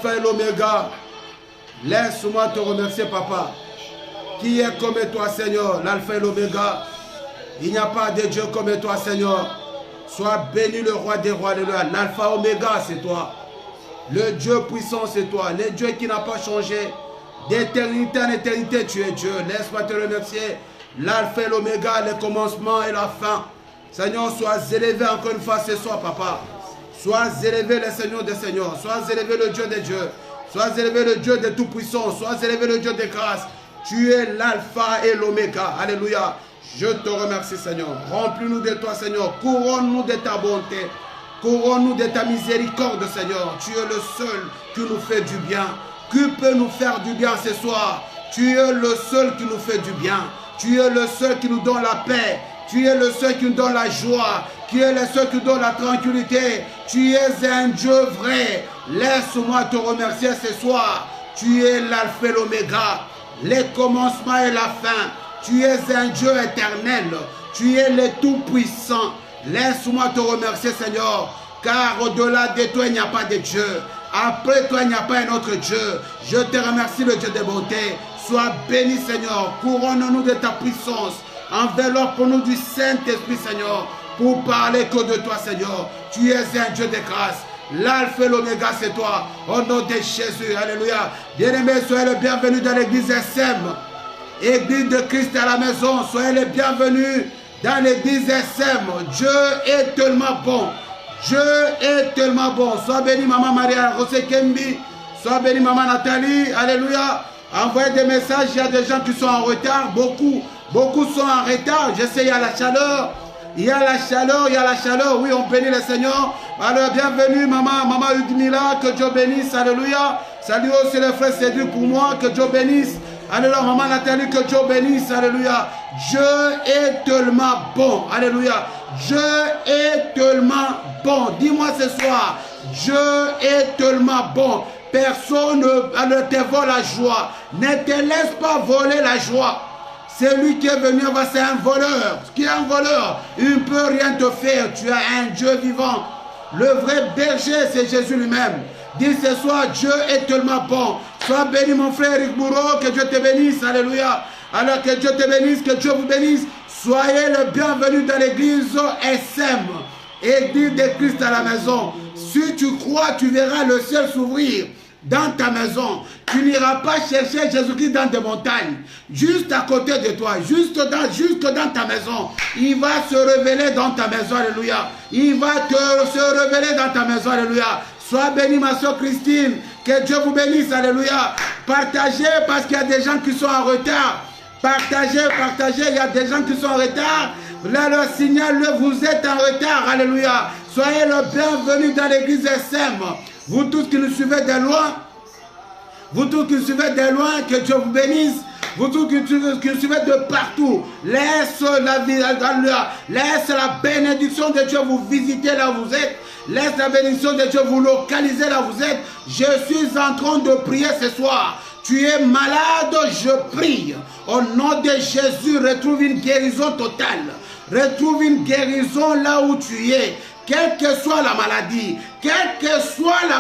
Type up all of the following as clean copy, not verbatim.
l'alpha et l'oméga. Laisse-moi te remercier, papa. Qui est comme toi, Seigneur, l'alpha et l'oméga? Il n'y a pas de Dieu comme toi, Seigneur. Sois béni le roi des rois, alléluia. L'alpha et l'oméga, c'est toi. Le Dieu puissant, c'est toi. Le Dieu qui n'a pas changé. D'éternité en éternité, tu es Dieu. Laisse-moi te remercier. L'alpha et l'oméga, le commencement et la fin. Seigneur, sois élevé encore une fois ce soir, papa. Sois élevé le Seigneur des Seigneurs. Sois élevé le Dieu des dieux. Sois élevé le Dieu de tout-puissant. Sois élevé le Dieu de grâce. Tu es l'alpha et l'oméga. Alléluia. Je te remercie, Seigneur. Remplis-nous de toi, Seigneur. Couronne-nous de ta bonté. Couronne-nous de ta miséricorde, Seigneur. Tu es le seul qui nous fait du bien. Qui peut nous faire du bien ce soir? Tu es le seul qui nous fait du bien. Tu es le seul qui nous donne la paix. Tu es le seul qui nous donne la joie. Tu es le seul qui nous donne la tranquillité. Tu es un Dieu vrai. Laisse-moi te remercier ce soir. Tu es l'alpha et l'oméga, le commencement et la fin. Tu es un Dieu éternel. Tu es le tout-puissant. Laisse-moi te remercier, Seigneur, car au-delà de toi, il n'y a pas de Dieu. Après toi, il n'y a pas un autre Dieu. Je te remercie, le Dieu de bonté. Sois béni, Seigneur. Couronne-nous de ta puissance. Enveloppe-nous du Saint-Esprit, Seigneur, pour parler que de toi, Seigneur. Tu es un Dieu de grâce. L'alpha et l'oméga, c'est toi. Au nom de Jésus. Alléluia. Bien-aimés, soyez les bienvenus dans l'église SM. Église de Christ à la maison. Soyez les bienvenus dans l'église SM. Dieu est tellement bon. Dieu est tellement bon. Sois béni, maman Maria Rosé Kembi. Sois béni, maman Nathalie. Alléluia. Envoyez des messages. Il y a des gens qui sont en retard. Beaucoup sont en retard. Je sais, il y a la chaleur. Il y a la chaleur, il y a la chaleur. Oui, on bénit le Seigneur. Alors, bienvenue, maman Udmila. Que Dieu bénisse. Alléluia. Salut aussi les frères Cédric pour moi. Que Dieu bénisse. Alléluia, maman Nathalie. Que Dieu bénisse. Alléluia. Dieu est tellement bon. Alléluia. Dieu est tellement bon. Dis-moi ce soir. Dieu est tellement bon. Personne ne te vole la joie. Ne te laisse pas voler la joie. C'est lui qui est venu, c'est un voleur. Qui est un voleur? Il ne peut rien te faire. Tu as un Dieu vivant. Le vrai berger, c'est Jésus lui-même. Dis ce soir, Dieu est tellement bon. Sois béni, mon frère Eric Bourreau. Que Dieu te bénisse. Alléluia. Alors que Dieu te bénisse, que Dieu vous bénisse. Soyez le bienvenu dans l'église SM. Église de Christ à la maison. Si tu crois, tu verras le ciel s'ouvrir dans ta maison. Tu n'iras pas chercher Jésus-Christ dans des montagnes, juste à côté de toi, jusque dans ta maison. Il va se révéler dans ta maison, alléluia. Il va se révéler dans ta maison, alléluia. Sois béni, ma soeur Christine, que Dieu vous bénisse, alléluia. Partagez parce qu'il y a des gens qui sont en retard. Partagez, il y a des gens qui sont en retard. Là, le signal, vous êtes en retard, alléluia. Soyez le bienvenu dans l'église SM. Vous tous qui nous suivez de loin, que Dieu vous bénisse. Vous tous qui nous suivez de partout, laisse la bénédiction de Dieu vous visiter là où vous êtes. Laisse la bénédiction de Dieu vous localiser là où vous êtes. Je suis en train de prier ce soir. Tu es malade, je prie. Au nom de Jésus, retrouve une guérison totale. Retrouve une guérison là où tu es. Quelle que soit la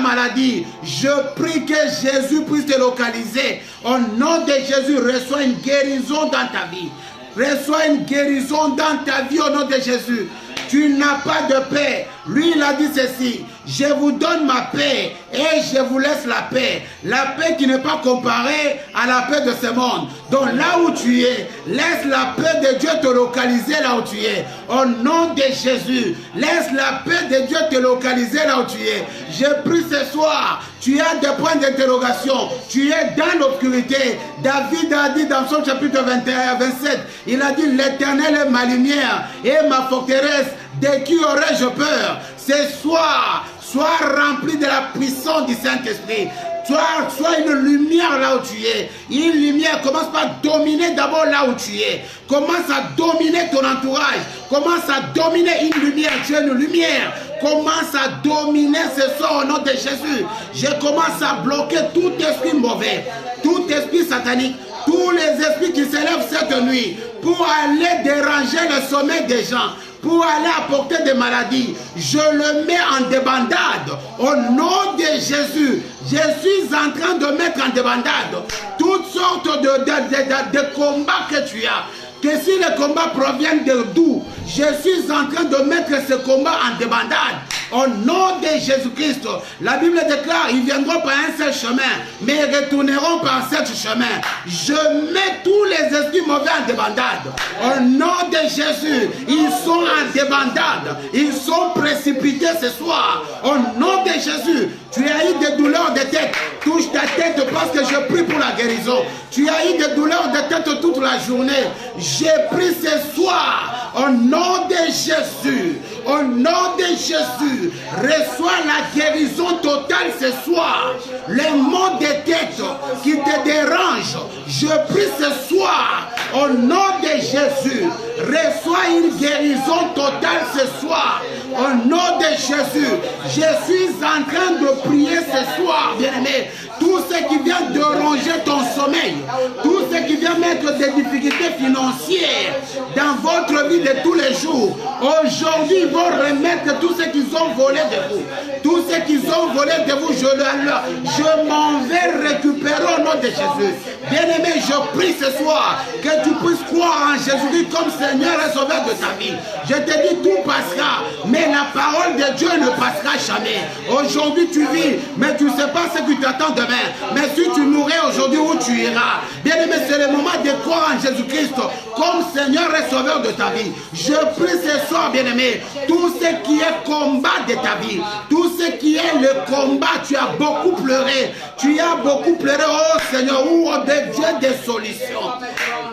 maladie, je prie que Jésus puisse te localiser. Au nom de Jésus, reçois une guérison dans ta vie. Reçois une guérison dans ta vie au nom de Jésus. Tu n'as pas de paix. Lui, il a dit ceci. Je vous donne ma paix et je vous laisse la paix. La paix qui n'est pas comparée à la paix de ce monde. Donc là où tu es, laisse la paix de Dieu te localiser là où tu es. Au nom de Jésus, laisse la paix de Dieu te localiser là où tu es. Je prie ce soir, tu as des points d'interrogation. Tu es dans l'obscurité. David a dit dans son chapitre 21, 27, il a dit l'Éternel est ma lumière et ma forteresse. De qui aurais-je peur? Ce soir, sois rempli de la puissance du Saint-Esprit. Sois une lumière là où tu es. Une lumière, commence par dominer d'abord là où tu es. Commence à dominer ton entourage. Commence à dominer une lumière. Tu es une lumière. Commence à dominer ce soir au nom de Jésus. Je commence à bloquer tout esprit mauvais, tout esprit satanique, tous les esprits qui s'élèvent cette nuit pour aller déranger le sommeil des gens, pour aller apporter des maladies, je le mets en débandade. Au nom de Jésus, je suis en train de mettre en débandade toutes sortes de combats que tu as. Que si les combats proviennent de d'où, je suis en train de mettre ce combat en débandade. Au nom de Jésus-Christ, la Bible déclare, ils viendront par un seul chemin, mais ils retourneront par sept chemins. Je mets tous les esprits mauvais en débandade. Au nom de Jésus, ils sont en débandade. Ils sont précipités ce soir. Au nom de Jésus, tu as eu des douleurs de tête. Touche ta tête parce que je prie pour la guérison. Tu as eu des douleurs de tête toute la journée. J'ai pris ce soir, au nom de Jésus, au nom de Jésus, reçois la guérison totale ce soir. Les maux de tête qui te dérangent, je prie ce soir, au nom de Jésus, reçois une guérison totale ce soir. Au nom de Jésus, je suis en train de prier ce soir, bien-aimé. Tout ce qui vient de ronger ton sommeil, tout ce qui vient mettre des difficultés financières dans votre vie de tous les jours, aujourd'hui ils vont remettre tout ce qu'ils ont volé de vous. Tout ce qu'ils ont volé de vous, je m'en vais récupérer au nom de Jésus. Bien-aimé, je prie ce soir que tu puisses croire en Jésus-Christ comme Seigneur et Sauveur de ta vie. Je te dis, tout passera, mais la parole de Dieu ne passera jamais. Aujourd'hui tu vis, mais tu ne sais pas ce qui t'attend demain. Mais si tu mourrais aujourd'hui, où tu iras? Bien-aimé, c'est le moment de croire en Jésus-Christ comme Seigneur et Sauveur de ta vie. Je prie ce soir, bien-aimé, tout ce qui est combat de ta vie, tout ce qui est le combat, tu as beaucoup pleuré. Tu as beaucoup pleuré, oh Seigneur, ou oh, des dieux des solutions.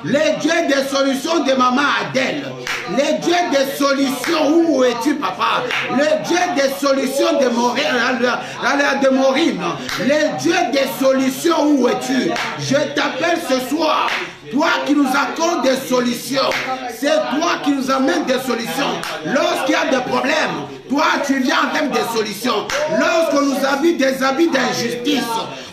Les dieux des solutions de maman Adèle. Les dieux des solutions, où es-tu, papa? Les dieux des solutions de Maureen. Les dieux des solutions, où es-tu? Je t'appelle ce soir. Toi qui nous accordes des solutions, c'est toi qui nous amènes des solutions. Lorsqu'il y a des problèmes, toi tu viens avec des solutions. Lorsqu'on nous habille des habits d'injustice,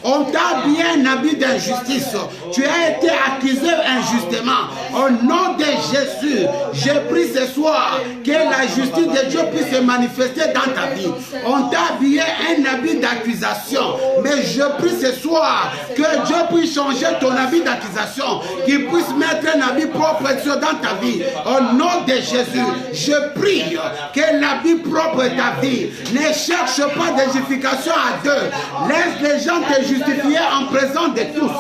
on t'a bien un habit d'injustice. Tu as été accusé injustement. Au nom de Jésus, je prie ce soir que la justice de Dieu puisse se manifester dans ta vie. On t'a habillé un habit d'accusation. Mais je prie ce soir que Dieu puisse changer ton habit d'accusation, qu'il puisse mettre un habit propre dans ta vie. Au nom de Jésus, je prie que l'habit propre de ta vie ne cherche pas d'édification à deux. Laisse les gens te justifier en présence de tous.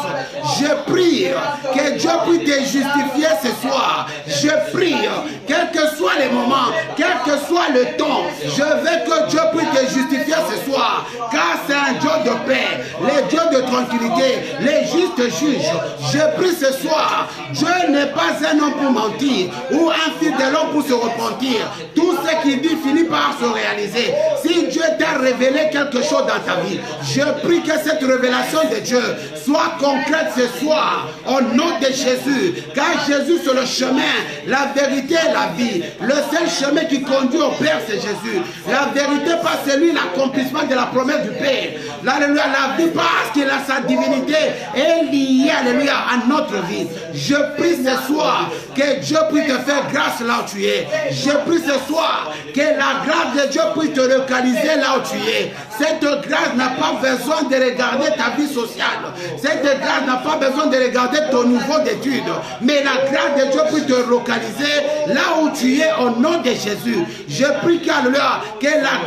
Je prie que Dieu puisse te justifier ce soir. Je prie, quel que soit les moments, quel que soit le temps, je veux que Dieu puisse te justifier ce soir, car c'est un Dieu de paix, le Dieu de tranquillité, les justes juges. Je prie ce soir, Dieu n'est pas un homme pour mentir, ou un fidèle homme pour se repentir. Tout ce qu'il dit finit par se réaliser. Si Dieu t'a révélé quelque chose dans ta vie, je prie que cette révélation de Dieu soit concrète ce soir, au nom de Jésus, car Jésus c'est le chemin, la vérité et la vie. Le seul chemin qui conduit au Père, c'est Jésus. La vérité par celui l'accomplissement de la promesse du Père. Alléluia, la vie parce qu'il a sa divinité est liée, alléluia, à notre vie. Je prie ce soir que Dieu puisse te faire grâce là où tu es. Je prie ce soir que la grâce de Dieu puisse te localiser là où tu es. Cette grâce n'a pas besoin de regarder ta vie sociale. Cette grâce n'a pas besoin de regarder ton niveau d'études. Mais la grâce de Dieu puisse te localiser là où tu es au nom de Jésus. Je prie que la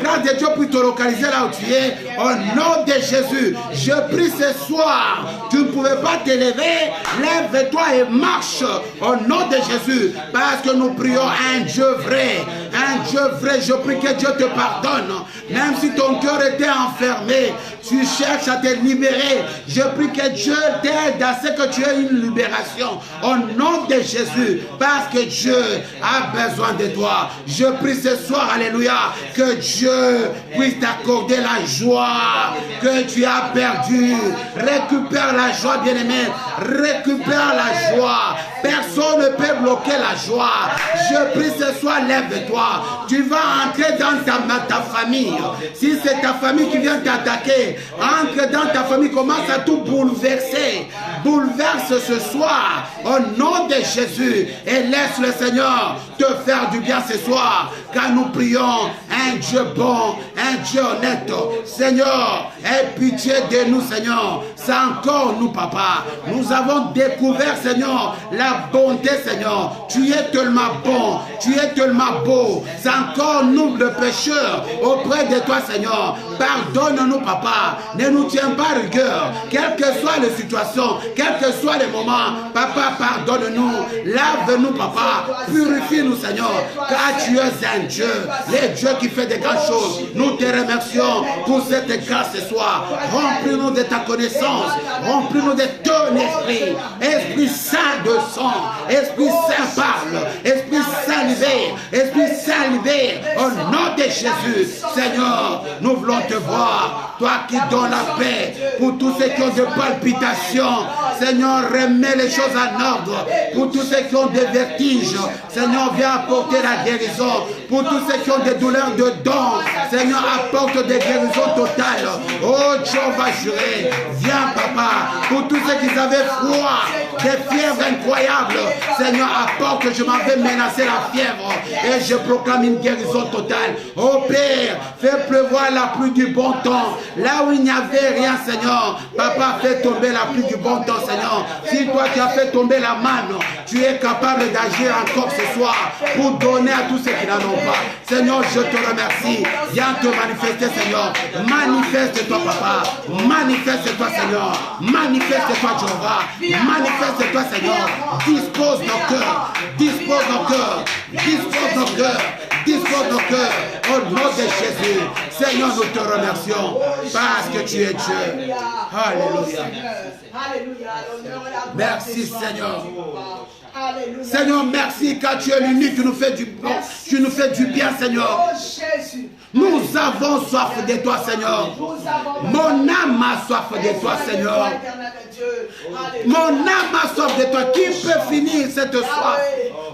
grâce de Dieu puisse te localiser là où tu es au nom de Jésus. Je prie ce soir, tu ne pouvais pas t'élever, lève-toi et marche au nom de Jésus, parce que nous prions un Dieu vrai, un Dieu vrai. Je prie que Dieu te pardonne, même si ton cœur était enfermé, tu cherches à te libérer. Je prie que Dieu t'aide à ce que tu aies une libération au nom de Jésus, parce que Dieu a besoin de toi. Je prie ce soir, alléluia, que Dieu puisse t'accorder la joie que tu as perdue. Récupère la joie, bien-aimé, récupère la joie. Personne ne peut bloqué la joie. Je prie ce soir, lève-toi. Tu vas entrer dans ta famille. Si c'est ta famille qui vient t'attaquer, entre dans ta famille, commence à tout bouleverser. Bouleverse ce soir au nom de Jésus et laisse le Seigneur te faire du bien ce soir, car nous prions un Dieu bon, un Dieu honnête. Seigneur, aie pitié de nous, Seigneur. C'est encore nous, Papa. Nous avons découvert, Seigneur, la bonté, Seigneur. Tu es tellement bon, tu es tellement beau. C'est encore nous, le pécheur, auprès de toi, Seigneur. Pardonne-nous, Papa. Ne nous tiens pas rigueur, quelle que soit la situation, quel que soit le moment. Papa, pardonne-nous. Lave-nous, Papa. Purifie-nous, Seigneur, car tu es un Dieu, le Dieu qui fait de grandes choses. Nous te remercions pour cette grâce ce soir. Remplis-nous de ta connaissance, remplis-nous de ton esprit. Esprit Saint de sang, Esprit Saint parle, Esprit Saint libère, Esprit Saint libère. Au nom de Jésus, Seigneur, nous voulons te voir, toi qui donnes la paix pour tous ceux qui ont des palpitations. Seigneur, remets les choses en ordre. Pour tous ceux qui ont des vertiges, Seigneur, viens apporter la guérison. Pour tous ceux qui ont des douleurs de dents, Seigneur, apporte des guérisons totales. Oh, Dieu va jurer. Viens, Papa. Pour tous ceux qui avaient froid, des fièvres incroyables, Seigneur, apporte, je m'en vais menacer la fièvre. Et je proclame une guérison totale. Oh, Père, fais pleuvoir la pluie du bon temps. Là où il n'y avait rien, Seigneur, Papa, fais tomber la pluie du bon temps, Seigneur. Si toi, tu as fait tomber la manne, tu es capable d'agir encore ce soir pour donner à tous ceux qui n'en ont pas. Seigneur, je te remercie. Viens te manifester, Seigneur. Manifeste-toi, Papa. Manifeste-toi, Seigneur. Manifeste-toi, Jéhovah. Manifeste-toi, Seigneur. Dispose nos cœurs. Dispose nos cœurs. Dispose nos cœurs. Dispose nos cœurs. Au nom de Jésus. Seigneur, nous te remercions parce que tu es Dieu. Alléluia. Merci, Seigneur. Seigneur, merci car tu es l'unique qui nous fait du bon. Tu nous fais du bien, Seigneur. Nous avons soif de toi, Seigneur. Mon âme a soif de toi, Seigneur. Mon âme a soif de toi. Qui peut finir cette soif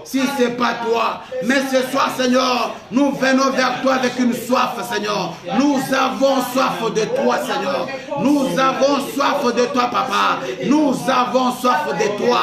si ce n'est pas toi? Mais ce soir, Seigneur, nous venons vers toi avec une soif, Seigneur. Nous avons soif de toi, Seigneur. Nous avons soif de toi, Papa. Nous avons soif de toi.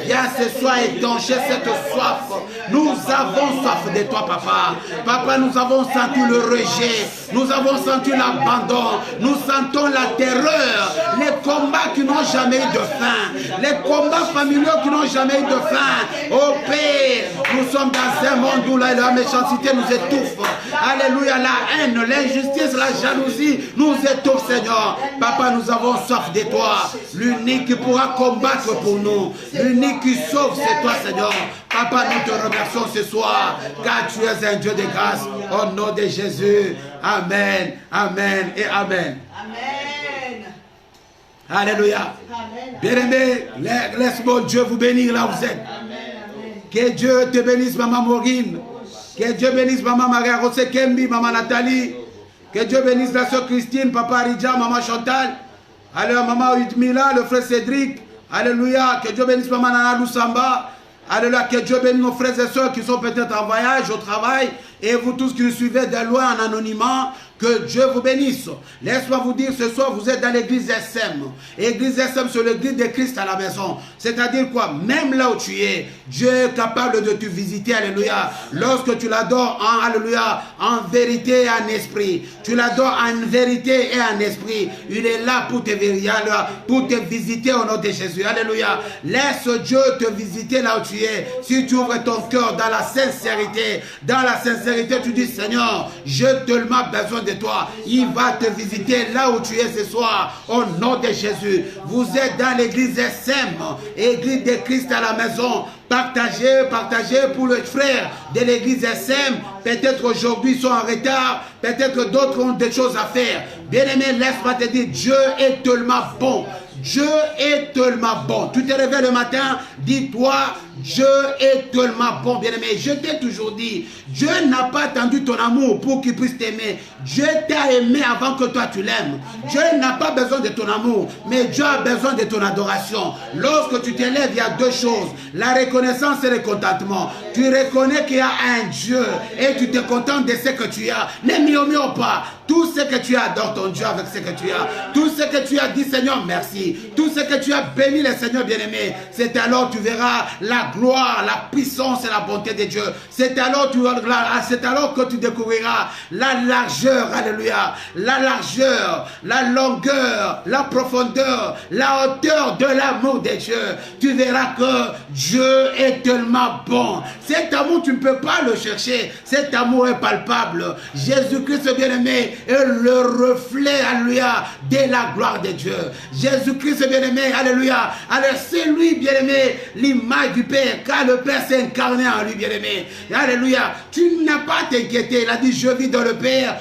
Viens ce soir étancher cette soif. Nous avons soif de toi, Papa. Papa, nous avons senti le rejet. Nous avons senti l'abandon. Nous sentons la terreur. Les combats qui n'ont jamais eu de fin. Les combats familiaux qui n'ont jamais eu de fin. Oh Père, nous sommes dans un monde où la méchanceté nous étouffe. Alléluia, la haine, l'injustice, la jalousie nous étouffe, Seigneur. Papa, nous avons soif de toi. L'unique qui pourra combattre pour nous. L'unique qui sauve, c'est toi, Seigneur. Papa, nous te remercions ce soir, car tu es un Dieu de grâce. Au nom de Jésus. Amen, amen et amen. Amen. Alléluia. Bien-aimé, laisse-moi Dieu vous bénir là où vous êtes. Que Dieu te bénisse, Maman Maureen. Que Dieu bénisse, Maman Maria Rosé Kembi, Maman Nathalie. Que Dieu bénisse la soeur Christine, Papa Ridja, Maman Chantal. Alléluia, Maman Udmila, le frère Cédric. Alléluia. Que Dieu bénisse, Maman Nana Loussamba. Alléluia, que Dieu bénisse nos frères et sœurs qui sont peut-être en voyage, au travail, et vous tous qui nous suivez de loin en anonymat, que Dieu vous bénisse. Laisse-moi vous dire, ce soir, vous êtes dans l'église SM. Église SM, c'est l'église de Christ à la maison. C'est-à-dire quoi? Même là où tu es, Dieu est capable de te visiter, alléluia. Lorsque tu l'adores en, alléluia, en vérité et en esprit. Tu l'adores en vérité et en esprit. Il est là pour te visiter au nom de Jésus. Alléluia. Laisse Dieu te visiter là où tu es. Si tu ouvres ton cœur dans la sincérité, tu dis, Seigneur, j'ai tellement besoin de toi. Il va te visiter là où tu es ce soir. Au nom de Jésus. Vous êtes dans l'église SM, église de Christ à la maison. Partagez pour les frères de l'église SM. Peut-être aujourd'hui ils sont en retard. Peut-être d'autres ont des choses à faire. Bien-aimé, laisse-moi te dire, Dieu est tellement bon. Dieu est tellement bon. Tu te réveilles le matin, dis-toi, Dieu est tellement bon, bien-aimé. Je t'ai toujours dit, Dieu n'a pas attendu ton amour pour qu'il puisse t'aimer. Dieu t'a aimé avant que toi tu l'aimes. Dieu n'a pas besoin de ton amour, mais Dieu a besoin de ton adoration. Lorsque tu t'élèves, il y a deux choses, la reconnaissance et le contentement. Tu reconnais qu'il y a un Dieu et tu te contentes de ce que tu as. Ne murmure pas. Tout ce que tu as, adore ton Dieu avec ce que tu as. Tout ce que tu as dit, Seigneur, merci. Tout ce que tu as béni le Seigneur bien-aimé. C'est alors tu verras la gloire, la puissance et la bonté de Dieu. C'est alors que tu découvriras la largeur, alléluia, la largeur, la longueur, la profondeur, la hauteur de l'amour de Dieu. Tu verras que Dieu est tellement bon. Cet amour, tu ne peux pas le chercher. Cet amour est palpable. Jésus-Christ bien-aimé est le reflet, alléluia, de la gloire de Dieu. Jésus-Christ bien-aimé, alléluia. Alors c'est lui bien-aimé, l'image du Père, car le Père s'est incarné en lui bien-aimé. Alléluia. Tu n'as pas à t'inquiéter. Il a dit, je vis dans le Père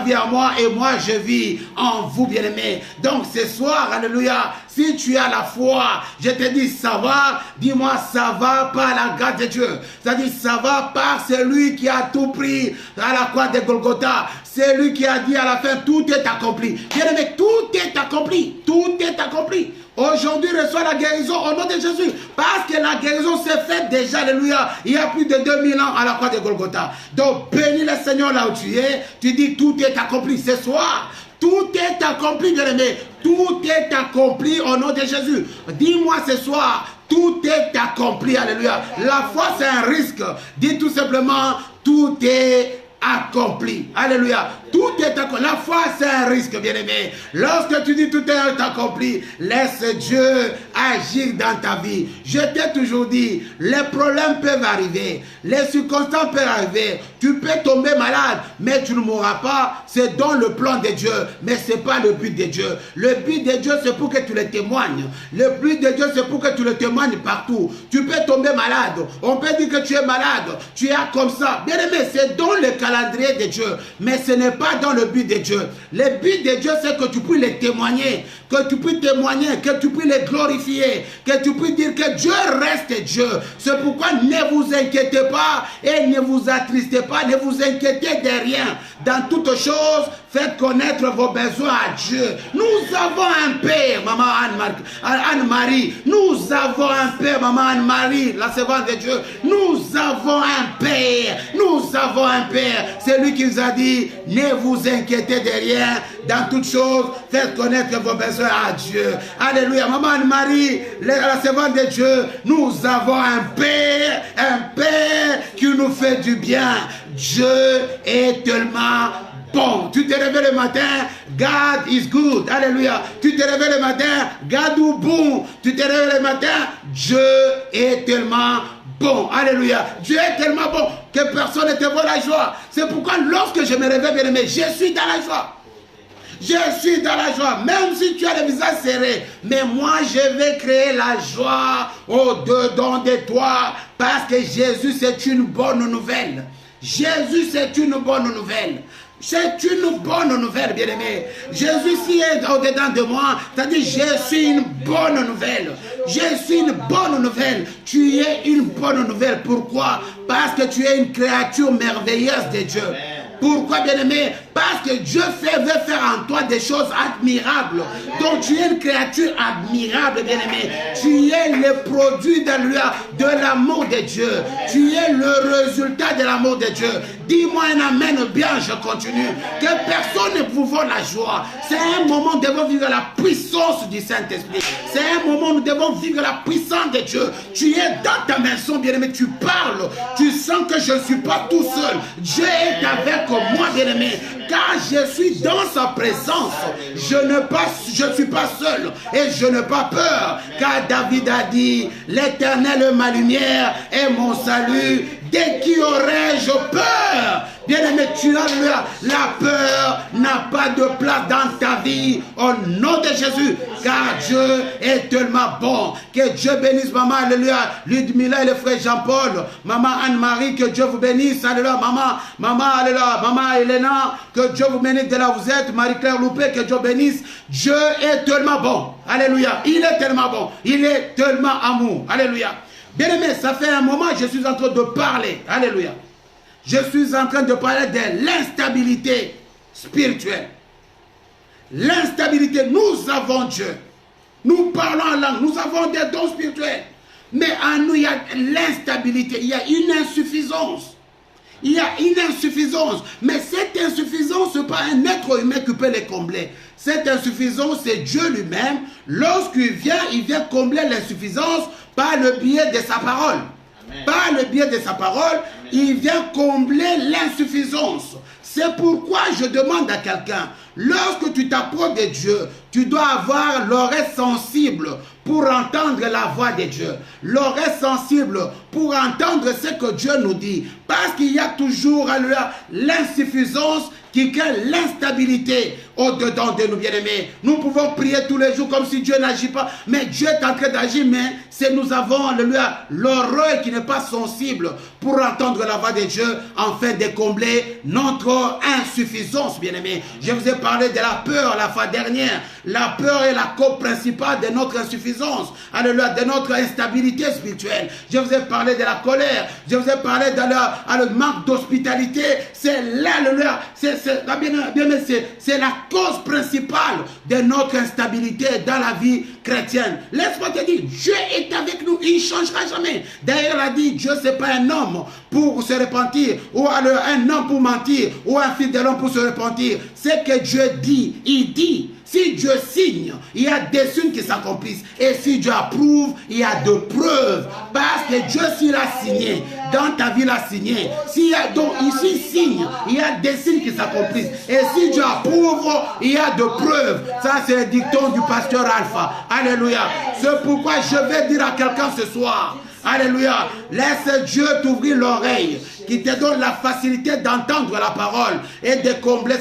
vit en moi et moi je vis en vous bien-aimé. Donc ce soir, alléluia, si tu as la foi, je te dis ça va, dis-moi ça va par la grâce de Dieu. C'est-à-dire ça va par celui qui a tout pris à la croix de Golgotha. C'est lui qui a dit à la fin, tout est accompli. Bien-aimé, tout est accompli. Tout est accompli. Aujourd'hui, reçois la guérison au nom de Jésus. Parce que la guérison s'est faite déjà, alléluia, il y a plus de 2000 ans à la croix de Golgotha. Donc, bénis le Seigneur là où tu es. Tu dis, tout est accompli ce soir. Tout est accompli, bien-aimé. Tout est accompli au nom de Jésus. Dis-moi ce soir, tout est accompli, alléluia. La foi, c'est un risque. Dis tout simplement, tout est accompli. Alléluia. Tout est accompli. La foi, c'est un risque, bien-aimé. Lorsque tu dis tout est accompli, laisse Dieu agir dans ta vie. Je t'ai toujours dit, les problèmes peuvent arriver, les circonstances peuvent arriver. Tu peux tomber malade, mais tu ne mourras pas. C'est dans le plan de Dieu, mais ce n'est pas le but de Dieu. Le but de Dieu, c'est pour que tu le témoignes. Le but de Dieu, c'est pour que tu le témoignes partout. Tu peux tomber malade. On peut dire que tu es malade. Tu es comme ça. Bien-aimé, c'est dans le calendrier de Dieu, mais ce n'est pas dans le but de Dieu. Le but de Dieu, c'est que tu puisses les témoigner, que tu puisses témoigner, que tu puisses les glorifier, que tu puisses dire que Dieu reste Dieu. C'est pourquoi ne vous inquiétez pas et ne vous attristez pas, ne vous inquiétez de rien. Dans toutes choses, faites connaître vos besoins à Dieu. Nous avons un Père, maman Anne-Marie. Nous avons un Père, maman Anne-Marie, la servante de Dieu. Nous avons un Père. Nous avons un Père. C'est lui qui nous a dit, ne vous inquiétez de rien. Dans toutes choses, faites connaître vos besoins à Dieu. Alléluia. Maman Anne-Marie, la servante de Dieu, nous avons un Père qui nous fait du bien. Dieu est tellement bon. Tu te réveilles le matin, God is good. Alléluia. Tu te réveilles le matin, God est bon. Tu te réveilles le matin, Dieu est tellement bon. Alléluia. Dieu est tellement bon que personne ne te voit la joie. C'est pourquoi lorsque je me réveille, bien aimé, je suis dans la joie. Je suis dans la joie, même si tu as le visage serré. Mais moi, je vais créer la joie au-dedans de toi. Parce que Jésus, c'est une bonne nouvelle. Jésus, c'est une bonne nouvelle. C'est une bonne nouvelle, bien-aimé. Jésus, s'il est au-dedans de moi, c'est-à-dire, je suis une bonne nouvelle. Je suis une bonne nouvelle. Tu es une bonne nouvelle. Pourquoi? Parce que tu es une créature merveilleuse de Dieu. Pourquoi, bien-aimé? Parce que Dieu veut faire en toi des choses admirables. Donc tu es une créature admirable, bien-aimé. Tu es le produit de l'amour de Dieu. Tu es le résultat de l'amour de Dieu. Dis-moi un amen bien, je continue. Que personne ne vous vole la joie. C'est un moment où nous devons vivre la puissance du Saint-Esprit. C'est un moment où nous devons vivre la puissance de Dieu. Tu es dans ta maison, bien-aimé. Tu parles. Tu sens que je ne suis pas tout seul. Dieu est avec moi, bien-aimé. Car je suis dans sa présence. Je ne suis pas seul et je n'ai pas peur. Car David a dit, l'Éternel est ma lumière et mon salut. De qui aurais-je peur? Bien-aimé, tu as la peur n'a pas de place dans ta vie. Au nom de Jésus, car Dieu est tellement bon. Que Dieu bénisse maman, alléluia, Ludmila et le frère Jean-Paul, maman Anne-Marie, que Dieu vous bénisse, alléluia, maman, alléluia, maman Elena, que Dieu vous bénisse de là où vous êtes, Marie-Claire Loupé, que Dieu bénisse. Dieu est tellement bon, alléluia, il est tellement bon, il est tellement amour, alléluia. Bien-aimé, ça fait un moment, je suis en train de parler, alléluia. Je suis en train de parler de l'instabilité spirituelle. L'instabilité, nous avons Dieu. Nous parlons en langue, nous avons des dons spirituels. Mais en nous, il y a l'instabilité, il y a une insuffisance. Il y a une insuffisance. Mais cette insuffisance, ce n'est pas un être humain qui peut les combler. Cette insuffisance, c'est Dieu lui-même. Lorsqu'il vient combler l'insuffisance par le biais de sa parole. Amen. Par le biais de sa parole, amen, il vient combler l'insuffisance. C'est pourquoi je demande à quelqu'un, lorsque tu t'approches de Dieu, tu dois avoir l'oreille sensible pour entendre la voix de Dieu. L'oreille sensible pour entendre ce que Dieu nous dit. Parce qu'il y a toujours l'insuffisance qui crée l'instabilité au-dedans de nous, bien-aimés. Nous pouvons prier tous les jours comme si Dieu n'agit pas, mais Dieu est en train d'agir, mais c'est nous avons l'oreille qui n'est pas sensible pour entendre la voix de Dieu, afin de combler notre insuffisance, bien-aimés. Je vous ai parlé de la peur la fois dernière. La peur est la cause principale de notre insuffisance, alléluia, de notre instabilité spirituelle. Je vous ai parlé de la colère, je vous ai parlé de le manque d'hospitalité. C'est là, c'est la cause principale de notre instabilité dans la vie chrétienne. Laisse-moi te dire, Dieu est avec nous, il ne changera jamais. D'ailleurs, il a dit, Dieu c'est pas un homme pour se repentir, ou un homme pour mentir, ou un fils de l'homme pour se repentir. C'est que Dieu dit, il dit. Si Dieu signe, il y a des signes qui s'accomplissent. Et si Dieu approuve, il y a de preuves. Parce que Dieu, s'il a signé, dans ta vie, il a signé. S'il y a donc ici signe, il y a des signes qui s'accomplissent. Et si Dieu approuve, il y a de preuves. Ça, c'est le dicton du pasteur Alpha. Alléluia. C'est pourquoi je vais dire à quelqu'un ce soir, alléluia, laisse Dieu t'ouvrir l'oreille, qui te donne la facilité d'entendre la parole et de combler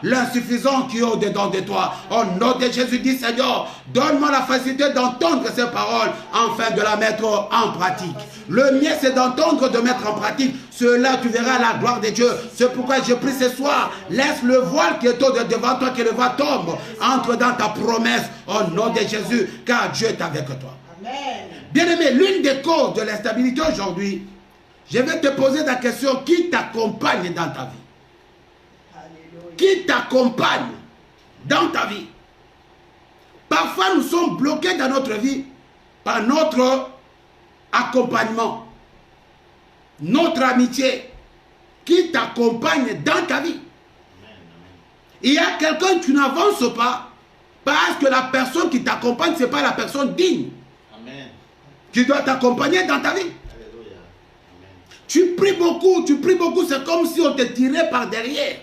l'insuffisance qui est au-dedans de toi. Au nom de Jésus, dit Seigneur, donne-moi la facilité d'entendre ces paroles afin de la mettre en pratique. Le mieux, c'est d'entendre, de mettre en pratique. Cela, tu verras la gloire de Dieu. C'est pourquoi je prie ce soir, laisse le voile qui est devant toi, que le voile tombe, entre dans ta promesse au nom de Jésus, car Dieu est avec toi. Bien-aimé, l'une des causes de l'instabilité aujourd'hui, je vais te poser la question, qui t'accompagne dans ta vie? Alléluia. Qui t'accompagne dans ta vie? Parfois, nous sommes bloqués dans notre vie par notre accompagnement, notre amitié. Qui t'accompagne dans ta vie? Il y a quelqu'un, tu n'avances pas parce que la personne qui t'accompagne, ce n'est pas la personne digne. Qui doit t'accompagner dans ta vie. Tu pries beaucoup, c'est comme si on te tirait par derrière.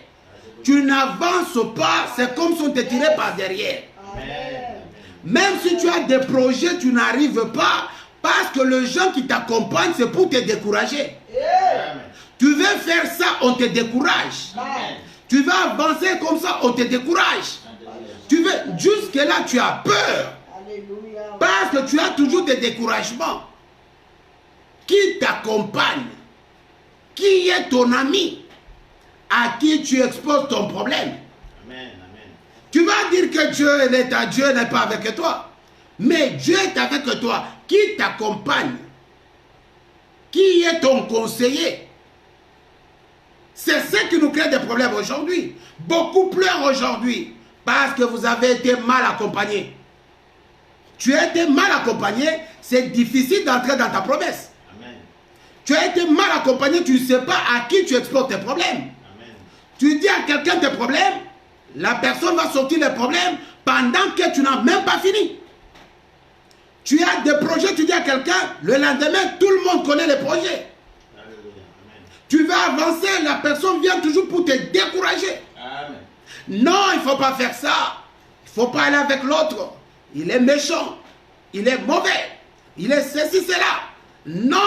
Tu n'avances pas, c'est comme si on te tirait par derrière. Amen. Même si tu as des projets, tu n'arrives pas, parce que les gens qui t'accompagnent, c'est pour te décourager. Amen. Tu veux faire ça, on te décourage. Amen. Tu veux avancer comme ça, on te décourage. Tu veux, jusque-là, tu as peur. Alléluia. Parce que tu as toujours des découragements. Qui t'accompagne? Qui est ton ami? À qui tu exposes ton problème? Amen, amen. Tu vas dire que Dieu n'est pas avec toi. Mais Dieu est avec toi. Qui t'accompagne? Qui est ton conseiller? C'est ce qui nous crée des problèmes aujourd'hui. Beaucoup pleurent aujourd'hui parce que vous avez été mal accompagnés. Tu as été mal accompagné, c'est difficile d'entrer dans ta promesse. Amen. Tu as été mal accompagné, tu ne sais pas à qui tu exposes tes problèmes. Amen. Tu dis à quelqu'un tes problèmes, la personne va sortir les problèmes pendant que tu n'as même pas fini. Tu as des projets, tu dis à quelqu'un, le lendemain, tout le monde connaît les projets. Tu vas avancer, la personne vient toujours pour te décourager. Amen. Non, il ne faut pas faire ça. Il ne faut pas aller avec l'autre. Il est méchant. Il est mauvais. Il est ceci, cela. Non.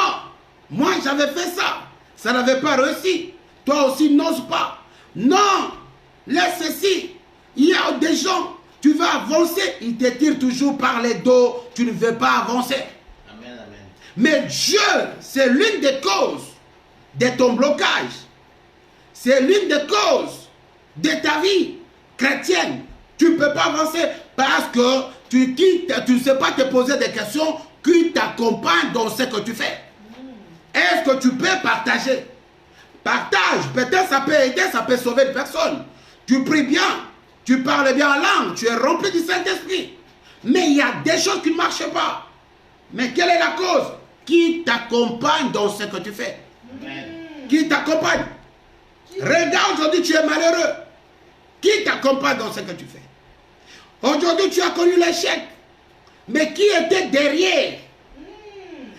Moi, j'avais fait ça. Ça n'avait pas réussi. toi aussi n'ose pas. Non, laisse ceci. Il y a des gens, tu veux avancer, ils te tirent toujours par les dos, tu ne veux pas avancer. Amen, amen. Mais Dieu, c'est l'une des causes de ton blocage. C'est l'une des causes de ta vie chrétienne. Tu ne peux pas avancer parce que tu ne sais pas te poser des questions qui t'accompagnent dans ce que tu fais. Est-ce que tu peux partager? Partage, peut-être ça peut aider, ça peut sauver une personne. Tu pries bien, tu parles bien en langue, tu es rempli du Saint-Esprit. Mais il y a des choses qui ne marchent pas. Mais quelle est la cause? Qui t'accompagne dans ce que tu fais? Amen. Qui t'accompagne? Regarde, aujourd'hui tu es malheureux. Qui t'accompagne dans ce que tu fais? Aujourd'hui tu as connu l'échec. Mais qui était derrière?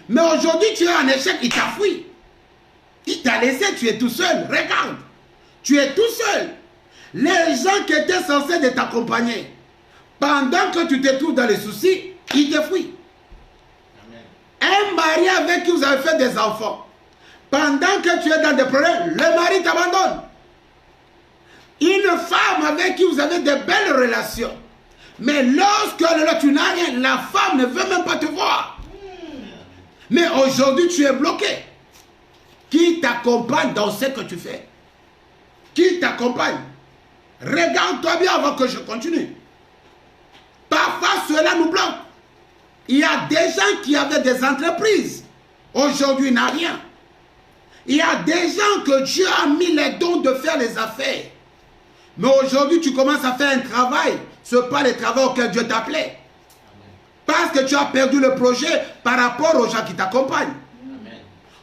Mais aujourd'hui tu es en échec, il t'a fui. Il t'a laissé, tu es tout seul. Regarde, tu es tout seul. Les gens qui étaient censés de t'accompagner, pendant que tu te trouves dans les soucis, ils te fuient. Un mari avec qui vous avez fait des enfants, pendant que tu es dans des problèmes, le mari t'abandonne. Une femme avec qui vous avez de belles relations, mais lorsque tu n'as rien, la femme ne veut même pas te voir. Mais aujourd'hui, tu es bloqué. Qui t'accompagne dans ce que tu fais? Qui t'accompagne? Regarde-toi bien avant que je continue. Parfois, cela nous bloque. Il y a des gens qui avaient des entreprises. Aujourd'hui, il n'a rien. Il y a des gens que Dieu a mis les dons de faire les affaires. Mais aujourd'hui, tu commences à faire un travail. Ce n'est pas le travail auquel Dieu t'appelait. Parce que tu as perdu le projet par rapport aux gens qui t'accompagnent.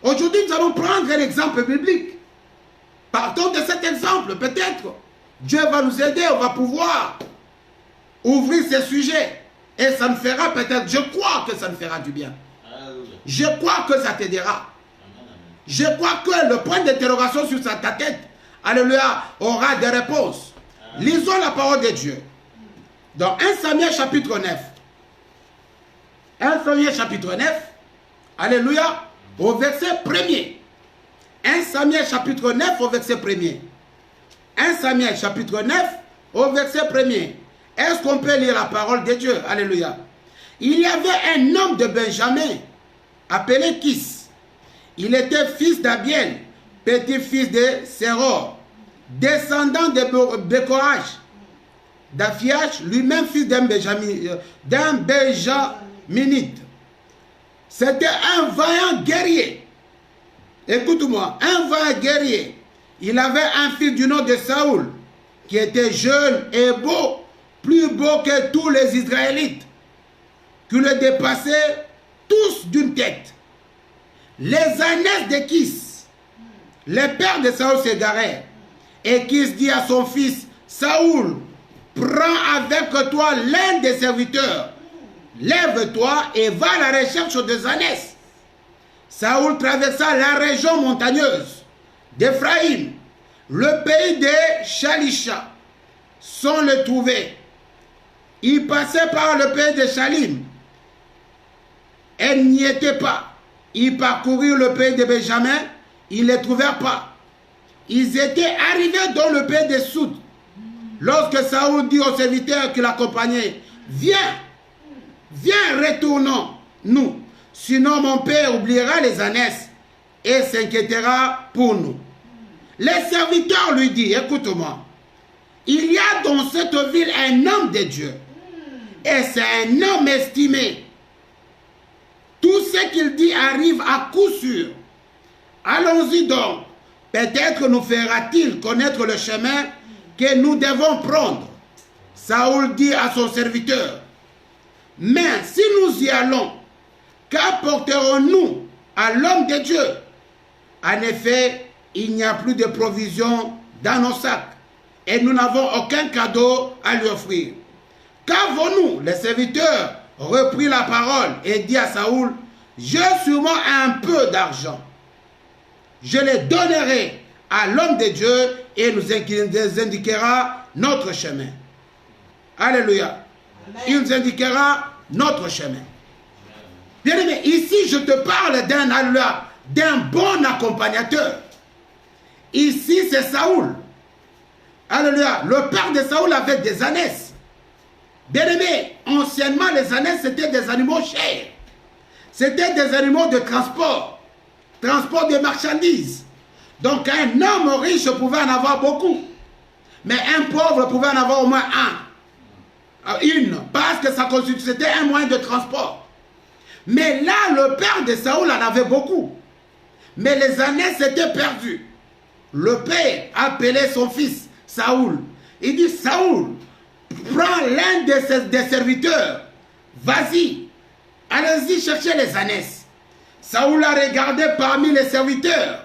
Aujourd'hui, nous allons prendre un exemple biblique. Partons de cet exemple, peut-être. Dieu va nous aider, on va pouvoir ouvrir ces sujets. Et ça nous fera peut-être, je crois que ça nous fera du bien. Je crois que ça t'aidera. Je crois que le point d'interrogation sur ta tête, alléluia, aura des réponses. Lisons la parole de Dieu. Dans 1 Samuel chapitre 9. 1 Samuel chapitre 9. Alléluia. Au verset 1er. 1 Samuel chapitre 9 au verset 1er. 1 Samuel chapitre 9 au verset 1er. Est-ce qu'on peut lire la parole de Dieu? Alléluia. Il y avait un homme de Benjamin appelé Kis. Il était fils d'Abiel, petit-fils de Séror, descendant de Bécorach, d'Aphiach, lui-même fils d'un Benjaminite. C'était un vaillant guerrier. Écoute-moi, un vaillant guerrier. Il avait un fils du nom de Saoul, qui était jeune et beau, plus beau que tous les Israélites, qui le dépassaient tous d'une tête. Les ânesse de Kis, les pères de Saoul s'égarèrent. Et Kis dit à son fils, Saoul, prends avec toi l'un des serviteurs. Lève-toi et va à la recherche des ânesses. Saoul traversa la région montagneuse d'Éphraïm, le pays des Chalisha, sans le trouver. Il passait par le pays de Chalim. Elle n'y était pas. Ils parcoururent le pays de Benjamin. Ils ne les trouvèrent pas. Ils étaient arrivés dans le pays de Soud. Lorsque Saoul dit aux serviteurs qui l'accompagnaient, viens, retournons, nous. Sinon mon père oubliera les ânesses et s'inquiétera pour nous. Les serviteurs lui disent, écoute-moi, il y a dans cette ville un homme de Dieu. Et c'est un homme estimé. Tout ce qu'il dit arrive à coup sûr. Allons-y donc. Peut-être nous fera-t-il connaître le chemin que nous devons prendre. Saoul dit à son serviteur, mais si nous y allons, qu'apporterons-nous à l'homme de Dieu? En effet, il n'y a plus de provisions dans nos sacs et nous n'avons aucun cadeau à lui offrir. Qu'avons-nous? Les serviteurs reprit la parole et dit à Saoul, j'ai sûrement un peu d'argent. Je les donnerai à l'homme de Dieu et nous indiquera notre chemin. Alléluia. Amen. Il nous indiquera notre chemin. Bien aimé, ici je te parle d'un bon accompagnateur. Ici, c'est Saoul. Alléluia. Le père de Saoul avait des ânesses. Bien-aimés, anciennement, les ânesses, c'était des animaux chers. C'était des animaux de transport. Transport de marchandises. Donc, un homme riche pouvait en avoir beaucoup. Mais un pauvre pouvait en avoir au moins une. Parce que c'était un moyen de transport. Mais là, le père de Saoul en avait beaucoup. Mais les ânesses étaient perdues. Le père appelait son fils, Saoul. Il dit, Saoul, prends l'un des serviteurs. Vas-y, allez-y chercher les ânesses. Saoul a regardé parmi les serviteurs.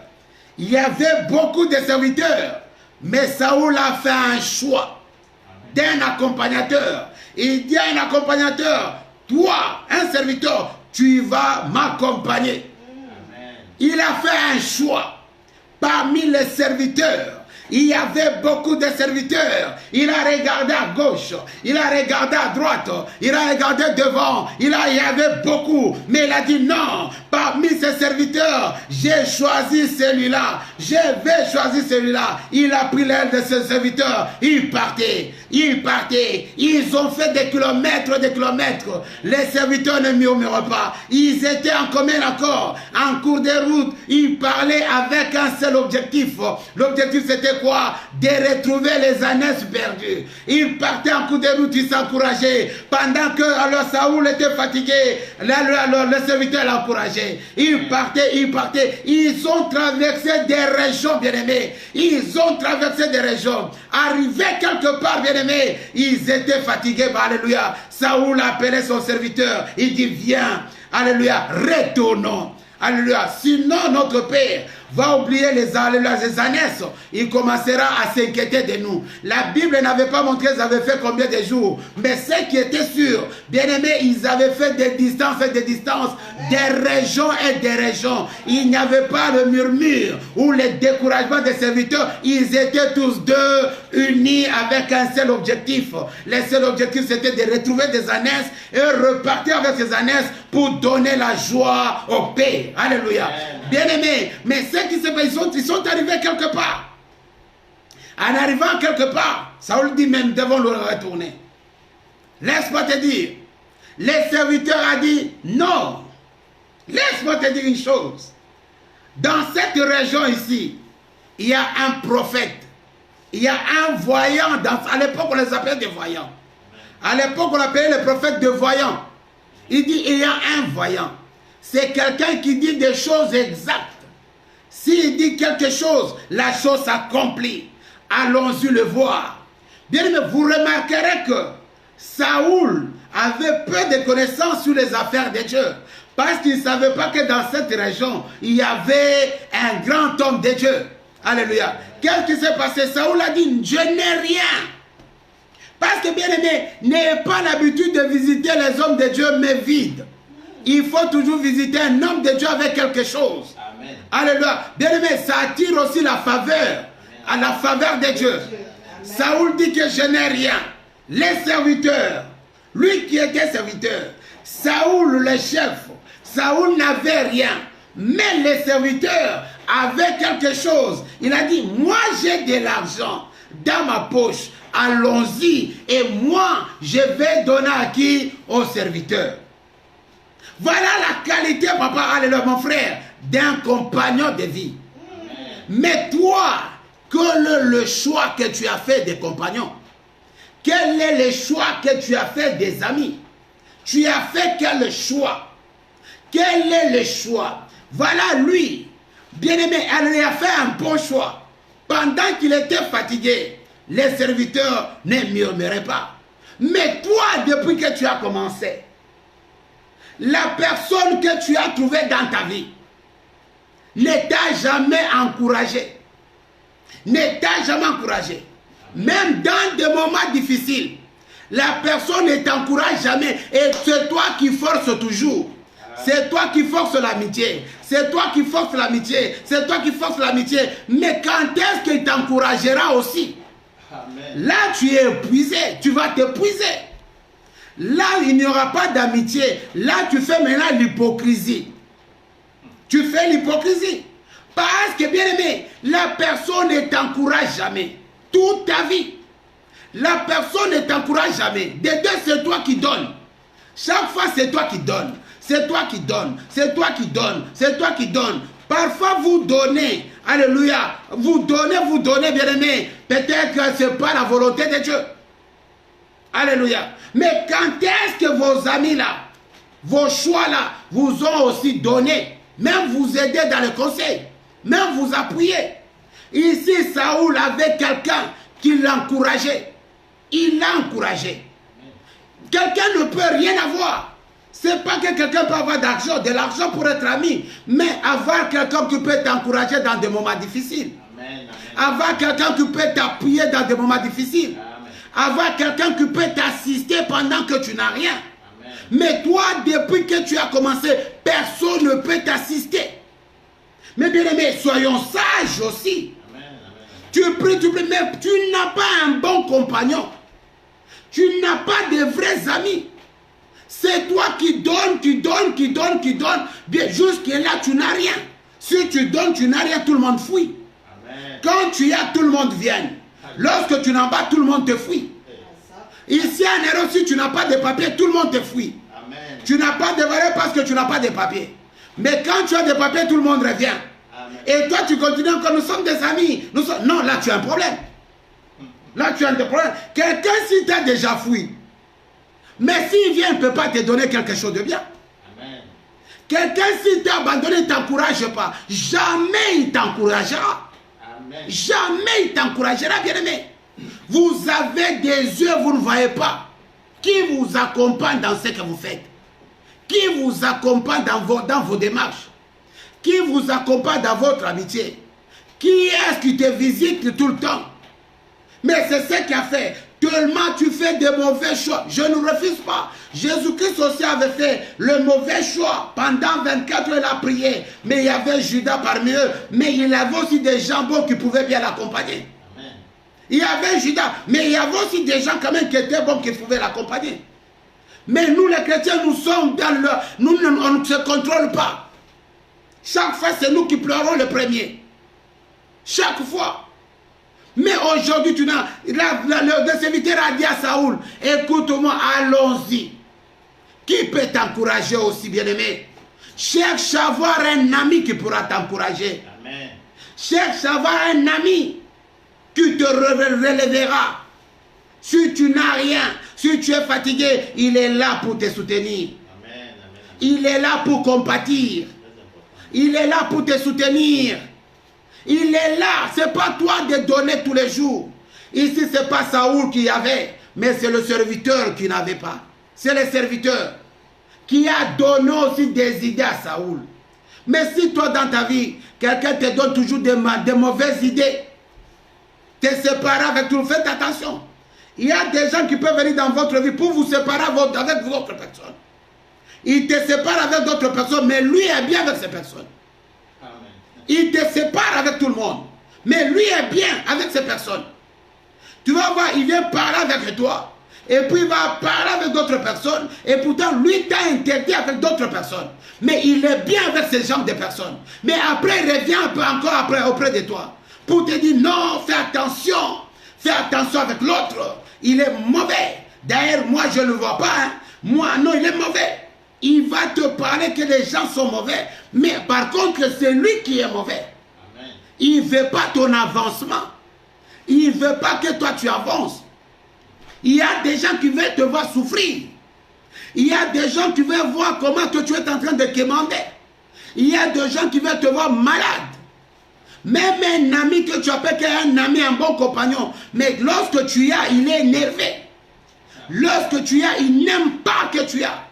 Il y avait beaucoup de serviteurs. Mais Saoul a fait un choix d'un accompagnateur. Il dit à un accompagnateur, toi, un serviteur, tu vas m'accompagner. Il a fait un choix parmi les serviteurs. Il y avait beaucoup de serviteurs. Il a regardé à gauche, il a regardé à droite, il a regardé devant. Il y avait beaucoup. Mais il a dit non, parmi ces serviteurs, j'ai choisi celui-là. Je vais choisir celui-là. Il a pris l'aile de ses serviteurs. Il partait. Ils ont fait des kilomètres, des kilomètres. Les serviteurs ne murmurent pas. Ils étaient en commun encore. En cours de route, ils parlaient avec un seul objectif. L'objectif c'était quoi? De retrouver les ânesses perdues. Ils partaient en cours de route, ils s'encourageaient. Pendant que alors Saoul était fatigué, le serviteur l'encourageait. Ils partaient. Ils ont traversé des régions, bien-aimés. Ils ont traversé des régions. Arrivés quelque part, bien-aimés, ils étaient fatigués. Alléluia. Saoul appelait son serviteur. Il dit, viens. Alléluia. Retournons. Alléluia. Sinon, notre Père va oublier les ânesses. Il commencera à s'inquiéter de nous. La Bible n'avait pas montré qu'ils avaient fait combien de jours. Mais ce qui était sûr, bien aimé, ils avaient fait des distances, des régions et des régions. Il n'y avait pas le murmure ou le découragement des serviteurs. Ils étaient tous deux unis avec un seul objectif. Le seul objectif, c'était de retrouver des ânesses et repartir avec ces ânesses pour donner la joie au Père. Alléluia. Bien aimé, mais ce qui se passe, ils sont arrivés quelque part. En arrivant quelque part, Saoul dit, même devons le retourner. Laisse-moi te dire, les serviteurs ont dit, non. Laisse-moi te dire une chose. Dans cette région ici, il y a un prophète. Il y a un voyant. À l'époque, on les appelait des voyants. À l'époque, on appelait les prophètes de voyants. Il dit, il y a un voyant. C'est quelqu'un qui dit des choses exactes. S'il dit quelque chose, la chose s'accomplit. Allons-y le voir. Bien aimé, vous remarquerez que Saoul avait peu de connaissances sur les affaires de Dieu. Parce qu'il ne savait pas que dans cette région, il y avait un grand homme de Dieu. Alléluia. Qu'est-ce qui s'est passé? Saoul a dit, je n'ai rien. Parce que bien aimé, n'ayez pas l'habitude de visiter les hommes de Dieu, mais vides. Il faut toujours visiter un homme de Dieu avec quelque chose. Amen. Alléluia. Bien aimé, ça attire aussi la faveur. À la faveur de Dieu. Saoul dit que je n'ai rien. Les serviteurs, lui qui était serviteur, Saoul le chef, Saoul n'avait rien. Mais les serviteurs avaient quelque chose. Il a dit, moi j'ai de l'argent dans ma poche. Allons-y. Et moi, je vais donner à qui? Aux serviteurs. Voilà la qualité, papa, alléluia, mon frère, d'un compagnon de vie. Mais toi, quel est le choix que tu as fait des compagnons? Quel est le choix que tu as fait des amis? Tu as fait quel choix? Quel est le choix? Voilà lui, bien-aimé, il a fait un bon choix. Pendant qu'il était fatigué, les serviteurs ne murmuraient pas. Mais toi, depuis que tu as commencé, la personne que tu as trouvée dans ta vie ne t'a jamais encouragé. Ne t'a jamais encouragé. Même dans des moments difficiles, la personne ne t'encourage jamais. Et c'est toi qui forces toujours. C'est toi qui forces l'amitié. C'est toi qui forces l'amitié. C'est toi qui forces l'amitié. Mais quand est-ce qu'il t'encouragera aussi? Amen. Là, tu es épuisé. Tu vas t'épuiser. Là, il n'y aura pas d'amitié. Là, tu fais maintenant l'hypocrisie. Tu fais l'hypocrisie. Parce que, bien aimé, la personne ne t'encourage jamais. Toute ta vie. La personne ne t'encourage jamais. Des deux, c'est toi qui donnes. Chaque fois, c'est toi qui donnes. C'est toi qui donnes. C'est toi qui donnes. C'est toi qui donnes. Parfois, vous donnez. Alléluia. Vous donnez, bien aimé. Peut-être que ce n'est pas la volonté de Dieu. Alléluia. Mais quand est-ce que vos amis là, vos choix là, vous ont aussi donné, même vous aider dans le conseil, même vous appuyer. Ici, Saoul avait quelqu'un qui l'encourageait. Il l'a encouragé. Quelqu'un ne peut rien avoir. C'est pas que quelqu'un peut avoir de l'argent pour être ami, mais avoir quelqu'un qui peut t'encourager dans des moments difficiles. Amen, amen. Avoir quelqu'un qui peut t'appuyer dans des moments difficiles. Amen. Avoir quelqu'un qui peut t'assister pendant que tu n'as rien. Amen. Mais toi, depuis que tu as commencé, personne ne peut t'assister. Mais bien aimé, soyons sages aussi. Amen, amen. Tu pries, mais tu n'as pas un bon compagnon. Tu n'as pas de vrais amis. C'est toi qui donnes, bien jusque-là, tu n'as rien. Si tu donnes, tu n'as rien, tout le monde fuit. Amen. Quand tu as, tout le monde vient. Lorsque tu n'as pas, tout le monde te fuit. Ici en Europe, si tu n'as pas de papier, tout le monde te fuit. Amen. Tu n'as pas de valeur parce que tu n'as pas de papier. Mais quand tu as des papiers, tout le monde revient. Amen. Et toi, tu continues encore, nous sommes des amis. Non, là, tu as un problème. Là, tu as un problème. Quelqu'un, si tu as déjà fui, mais s'il vient, il ne peut pas te donner quelque chose de bien. Amen. Quelqu'un, s'il t'a abandonné, il ne t'encourage pas. Jamais il t'encouragera. Jamais il t'encouragera, bien-aimé. Vous avez des yeux, vous ne voyez pas. Qui vous accompagne dans ce que vous faites? Qui vous accompagne dans vos démarches? Qui vous accompagne dans votre amitié? Qui est-ce qui te visite tout le temps? Mais c'est ce qu'il a fait. Tellement tu fais de mauvais choix. Je ne refuse pas. Jésus-Christ aussi avait fait le mauvais choix. Pendant 24 heures, il a prié. Mais il y avait Judas parmi eux. Mais il y avait aussi des gens bons qui pouvaient bien l'accompagner. Il y avait Judas. Mais il y avait aussi des gens quand même qui étaient bons qui pouvaient l'accompagner. Mais nous les chrétiens, nous sommes dans le... on ne se contrôle pas. Chaque fois, c'est nous qui pleurons le premier. Chaque fois. Mais aujourd'hui, le serviteur a dit à Saoul, écoute-moi, allons-y. Qui peut t'encourager aussi, bien-aimé? Cherche à avoir un ami qui pourra t'encourager. Cherche à avoir un ami qui te relèvera. Si tu n'as rien, si tu es fatigué, il est là pour te soutenir. Amen. Il est là pour compatir. Il est là pour te soutenir. Il est là, ce n'est pas toi de donner tous les jours. Ici, ce n'est pas Saoul qui avait, mais c'est le serviteur qui n'avait pas. C'est le serviteur qui a donné aussi des idées à Saoul. Mais si toi, dans ta vie, quelqu'un te donne toujours des mauvaises idées, te séparer avec tout, faites attention. Il y a des gens qui peuvent venir dans votre vie pour vous séparer avec d'autres personnes. Il te sépare avec d'autres personnes, mais lui est bien avec ces personnes. Il te sépare avec tout le monde. Mais lui est bien avec ces personnes. Tu vas voir, il vient parler avec toi. Et puis il va parler avec d'autres personnes. Et pourtant, lui t'a interdit avec d'autres personnes. Mais il est bien avec ces genres de personnes. Mais après, il revient un peu encore après, auprès de toi. Pour te dire, non, fais attention. Fais attention avec l'autre. Il est mauvais. D'ailleurs, moi, je ne le vois pas. Hein. Moi, non, il est mauvais. Il va te parler que les gens sont mauvais. Mais par contre, c'est lui qui est mauvais. Amen. Il ne veut pas ton avancement. Il ne veut pas que toi tu avances. Il y a des gens qui veulent te voir souffrir. Il y a des gens qui veulent voir comment que tu es en train de quémander. Il y a des gens qui veulent te voir malade. Même un ami que tu appelles un ami, un bon compagnon. Mais lorsque tu as, il est énervé. Lorsque tu as, il n'aime pas que tu as.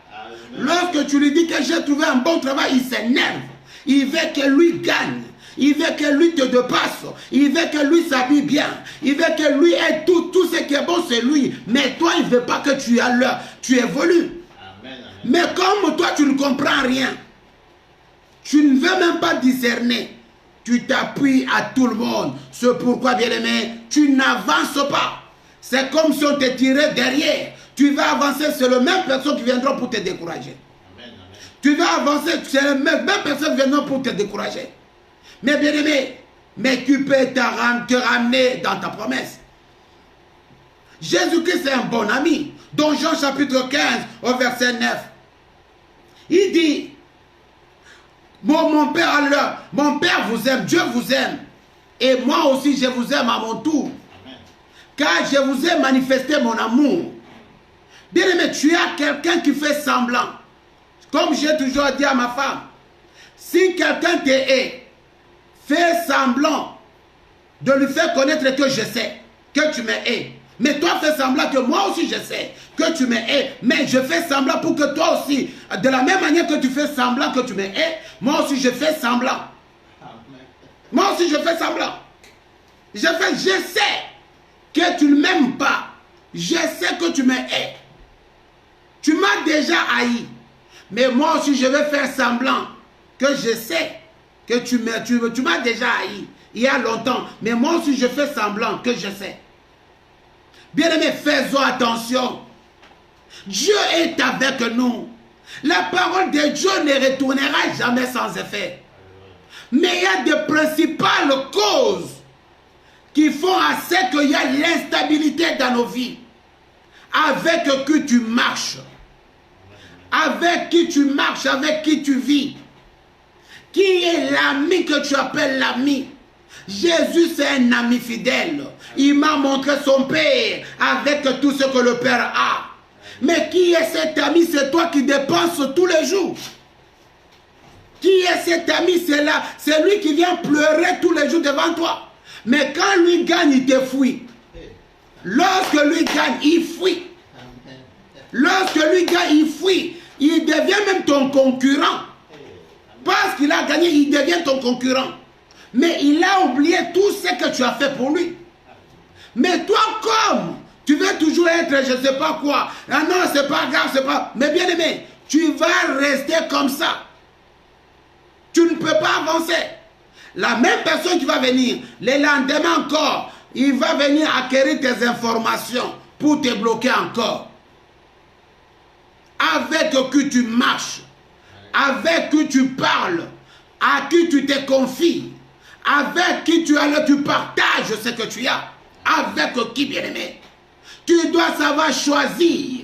Lorsque tu lui dis que j'ai trouvé un bon travail, il s'énerve. Il veut que lui gagne. Il veut que lui te dépasse. Il veut que lui s'habille bien. Il veut que lui ait tout ce qui est bon, c'est lui. Mais toi, il ne veut pas que tu évolues. Amen, amen. Mais comme toi, tu ne comprends rien. Tu ne veux même pas discerner. Tu t'appuies à tout le monde. C'est pourquoi, bien-aimé, tu n'avances pas. C'est comme si on te tirait derrière. Tu vas avancer, c'est les mêmes personnes qui viendront pour te décourager. Amen, amen. Tu vas avancer, c'est les mêmes personnes qui viendront pour te décourager. Mais bien aimé, mais tu peux te ramener dans ta promesse. Jésus-Christ est un bon ami. Dans Jean chapitre 15 au verset 9. Il dit, mon Père vous aime, Dieu vous aime. Et moi aussi je vous aime à mon tour. Car je vous ai manifesté mon amour. Bien aimé, tu as quelqu'un qui fait semblant. Comme j'ai toujours dit à ma femme, si quelqu'un te hait, fais semblant de lui faire connaître que je sais que tu me hais. Mais toi fais semblant que moi aussi je sais que tu me hais. Mais je fais semblant pour que toi aussi, de la même manière que tu fais semblant que tu me hais, moi aussi je fais semblant. Moi aussi je fais semblant. Je sais que tu ne m'aimes pas. Je sais que tu me hais. Tu m'as déjà haï. Mais moi aussi je vais faire semblant que je sais que tu m'as déjà haï il y a longtemps. Mais moi aussi je fais semblant que je sais. Bien-aimés, faisons attention. Dieu est avec nous. La parole de Dieu ne retournera jamais sans effet. Mais il y a des principales causes qui font à ce qu'il y a l'instabilité dans nos vies. Avec qui tu marches. Avec qui tu marches, avec qui tu vis. Qui est l'ami que tu appelles l'ami? Jésus, c'est un ami fidèle. Il m'a montré son Père avec tout ce que le Père a. Mais qui est cet ami? C'est toi qui dépenses tous les jours. Qui est cet ami? C'est là, c'est lui qui vient pleurer tous les jours devant toi. Mais quand lui gagne, il te fuit. Lorsque lui gagne, il fuit. Lorsque lui gagne, il fuit. Il devient même ton concurrent. Parce qu'il a gagné, il devient ton concurrent. Mais il a oublié tout ce que tu as fait pour lui. Mais toi, comme tu veux toujours être je ne sais pas quoi. Ah non, c'est pas grave, c'est pas... Mais bien aimé, tu vas rester comme ça. Tu ne peux pas avancer. La même personne qui va venir, le lendemain encore, il va venir acquérir tes informations pour te bloquer encore. Avec qui tu marches, avec qui tu parles, à qui tu te confies, avec qui tu partages ce que tu as, avec qui, bien-aimé. Tu dois savoir choisir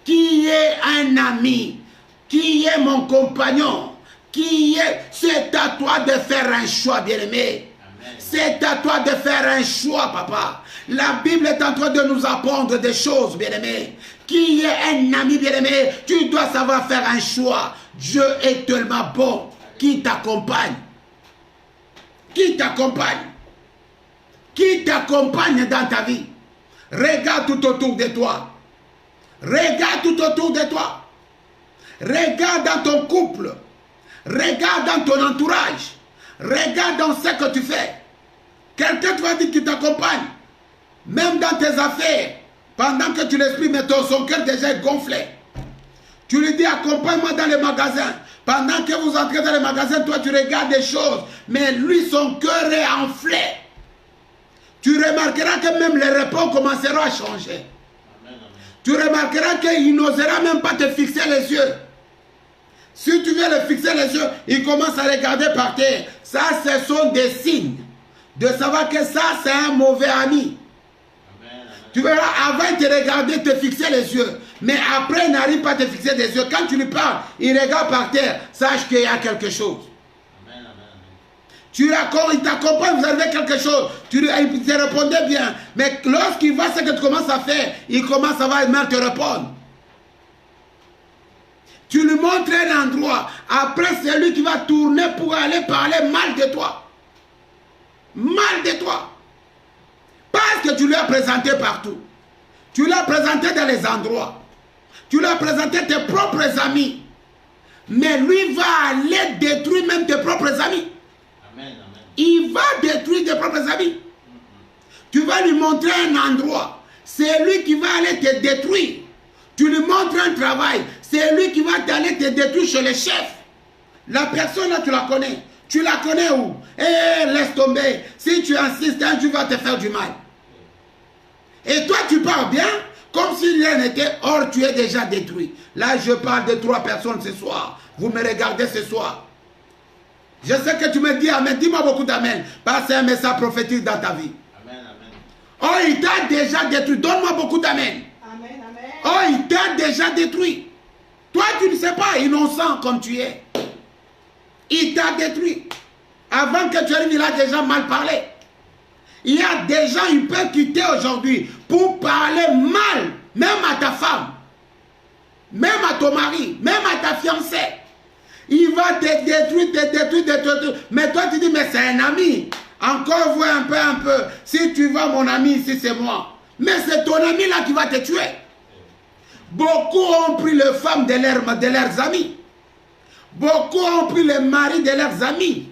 qui est un ami, qui est mon compagnon, qui est... C'est à toi de faire un choix, bien-aimé. C'est à toi de faire un choix, papa. La Bible est en train de nous apprendre des choses, bien-aimé. Qui est un ami, bien-aimé? Tu dois savoir faire un choix. Dieu est tellement bon. Qui t'accompagne? Qui t'accompagne? Qui t'accompagne dans ta vie? Regarde tout autour de toi. Regarde tout autour de toi. Regarde dans ton couple. Regarde dans ton entourage. Regarde dans ce que tu fais. Quelqu'un te va dire qu'il t'accompagne. Même dans tes affaires. Pendant que tu l'expliques, mais son cœur déjà est gonflé. Tu lui dis accompagne-moi dans les magasins. Pendant que vous entrez dans les magasins, toi tu regardes des choses. Mais lui, son cœur est enflé. Tu remarqueras que même les repas commenceront à changer. Amen. Tu remarqueras qu'il n'osera même pas te fixer les yeux. Si tu viens le fixer les yeux, il commence à regarder par terre. Ça, ce sont des signes de savoir que ça, c'est un mauvais ami. Amen. Tu verras, avant il te regarder, te fixer les yeux. Mais après, il n'arrive pas à te fixer les yeux. Quand tu lui parles, il regarde par terre. Sache qu'il y a quelque chose. Amen. Il t'accompagne, vous avez quelque chose. Il te répondait bien. Mais lorsqu'il voit ce que tu commences à faire, il commence à mal te répondre. Tu lui montres un endroit. Après, c'est lui qui va tourner pour aller parler mal de toi. Mal de toi. Parce que tu lui as présenté partout. Tu l'as présenté dans les endroits. Tu lui as présenté tes propres amis. Mais lui va aller détruire même tes propres amis. Amen. Il va détruire tes propres amis. Tu vas lui montrer un endroit. C'est lui qui va aller te détruire. Tu lui montres un travail. C'est lui qui va aller te détruire chez le chef. La personne là, tu la connais. Tu la connais où? Eh, laisse tomber. Si tu insistes, tu vas te faire du mal. Et toi, tu parles bien, comme si rien n'était. Or, tu es déjà détruit. Là, je parle de 3 personnes ce soir. Vous me regardez ce soir. Je sais que tu me dis amen. Dis-moi beaucoup d'amen. Parce que c'est un message prophétique dans ta vie. Amen, amen. Oh, il t'a déjà détruit. Donne-moi beaucoup d'amen. Amen, amen. Oh, il t'a déjà détruit. Toi, tu ne sais pas, innocent comme tu es. Il t'a détruit. Avant que tu arrives, il a déjà mal parlé. Il y a des gens, ils peuvent quitter aujourd'hui pour parler mal, même à ta femme, même à ton mari, même à ta fiancée. Il va te détruire, te détruire, te détruire. Mais toi, tu dis, mais c'est un ami. Encore vois un peu. Si tu vas, mon ami, ici, c'est moi. Mais c'est ton ami là qui va te tuer. Beaucoup ont pris les femmes de leurs amis. Beaucoup ont pris les maris de leurs amis.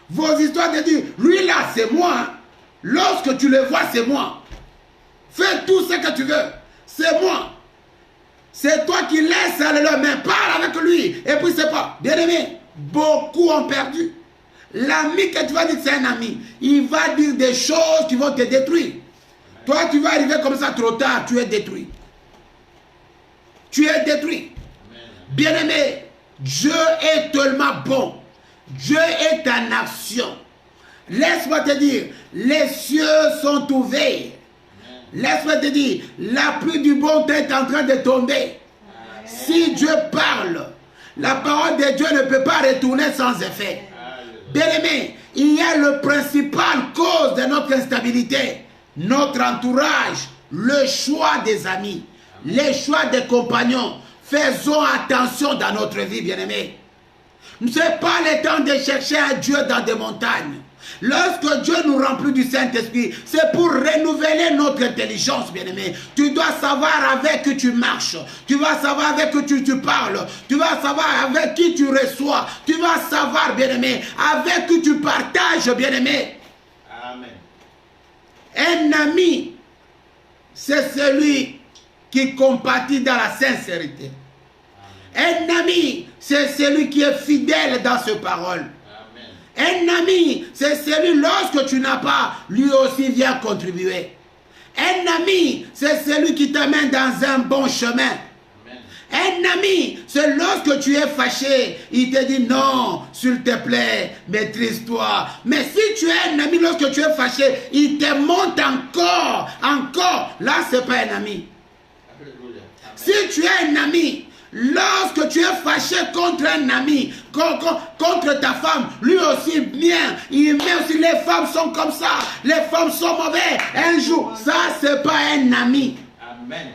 Vos histoires de dire, lui là, c'est moi. Lorsque tu le vois, c'est moi. Fais tout ce que tu veux. C'est moi. C'est toi qui laisses aller leur main. Parle avec lui. Et puis c'est pas. Bien aimé, beaucoup ont perdu. L'ami que tu vas dire, c'est un ami. Il va dire des choses qui vont te détruire. Toi, tu vas arriver comme ça trop tard. Tu es détruit. Tu es détruit. Bien aimé, Dieu est tellement bon. Dieu est en action. Laisse-moi te dire, les cieux sont ouverts. Laisse-moi te dire, la pluie du bon temps est en train de tomber. Si Dieu parle, la parole de Dieu ne peut pas retourner sans effet. Bien-aimé, il y a le principal cause de notre instabilité, notre entourage, le choix des amis, les choix des compagnons. Faisons attention dans notre vie, bien-aimé. Ce n'est pas le temps de chercher un Dieu dans des montagnes. Lorsque Dieu nous remplit du Saint-Esprit, c'est pour renouveler notre intelligence, bien-aimé. Tu dois savoir avec qui tu marches. Tu vas savoir avec qui tu parles. Tu vas savoir avec qui tu reçois. Tu vas savoir, bien-aimé, avec qui tu partages, bien-aimé. Amen. Un ami, c'est celui qui compatit dans la sincérité. Un ami, c'est celui qui est fidèle dans ses paroles. Un ami, c'est celui, lorsque tu n'as pas, lui aussi vient contribuer. Un ami, c'est celui qui t'amène dans un bon chemin. Un ami, c'est lorsque tu es fâché, il te dit non, s'il te plaît, maîtrise-toi. Mais si tu es un ami, lorsque tu es fâché, il te monte encore. Là, ce n'est pas un ami. Si tu es un ami, lorsque tu es fâché contre un ami, contre ta femme, lui aussi bien, il met aussi, les femmes sont comme ça, les femmes sont mauvaises. Un jour, ça c'est pas un ami. Amen.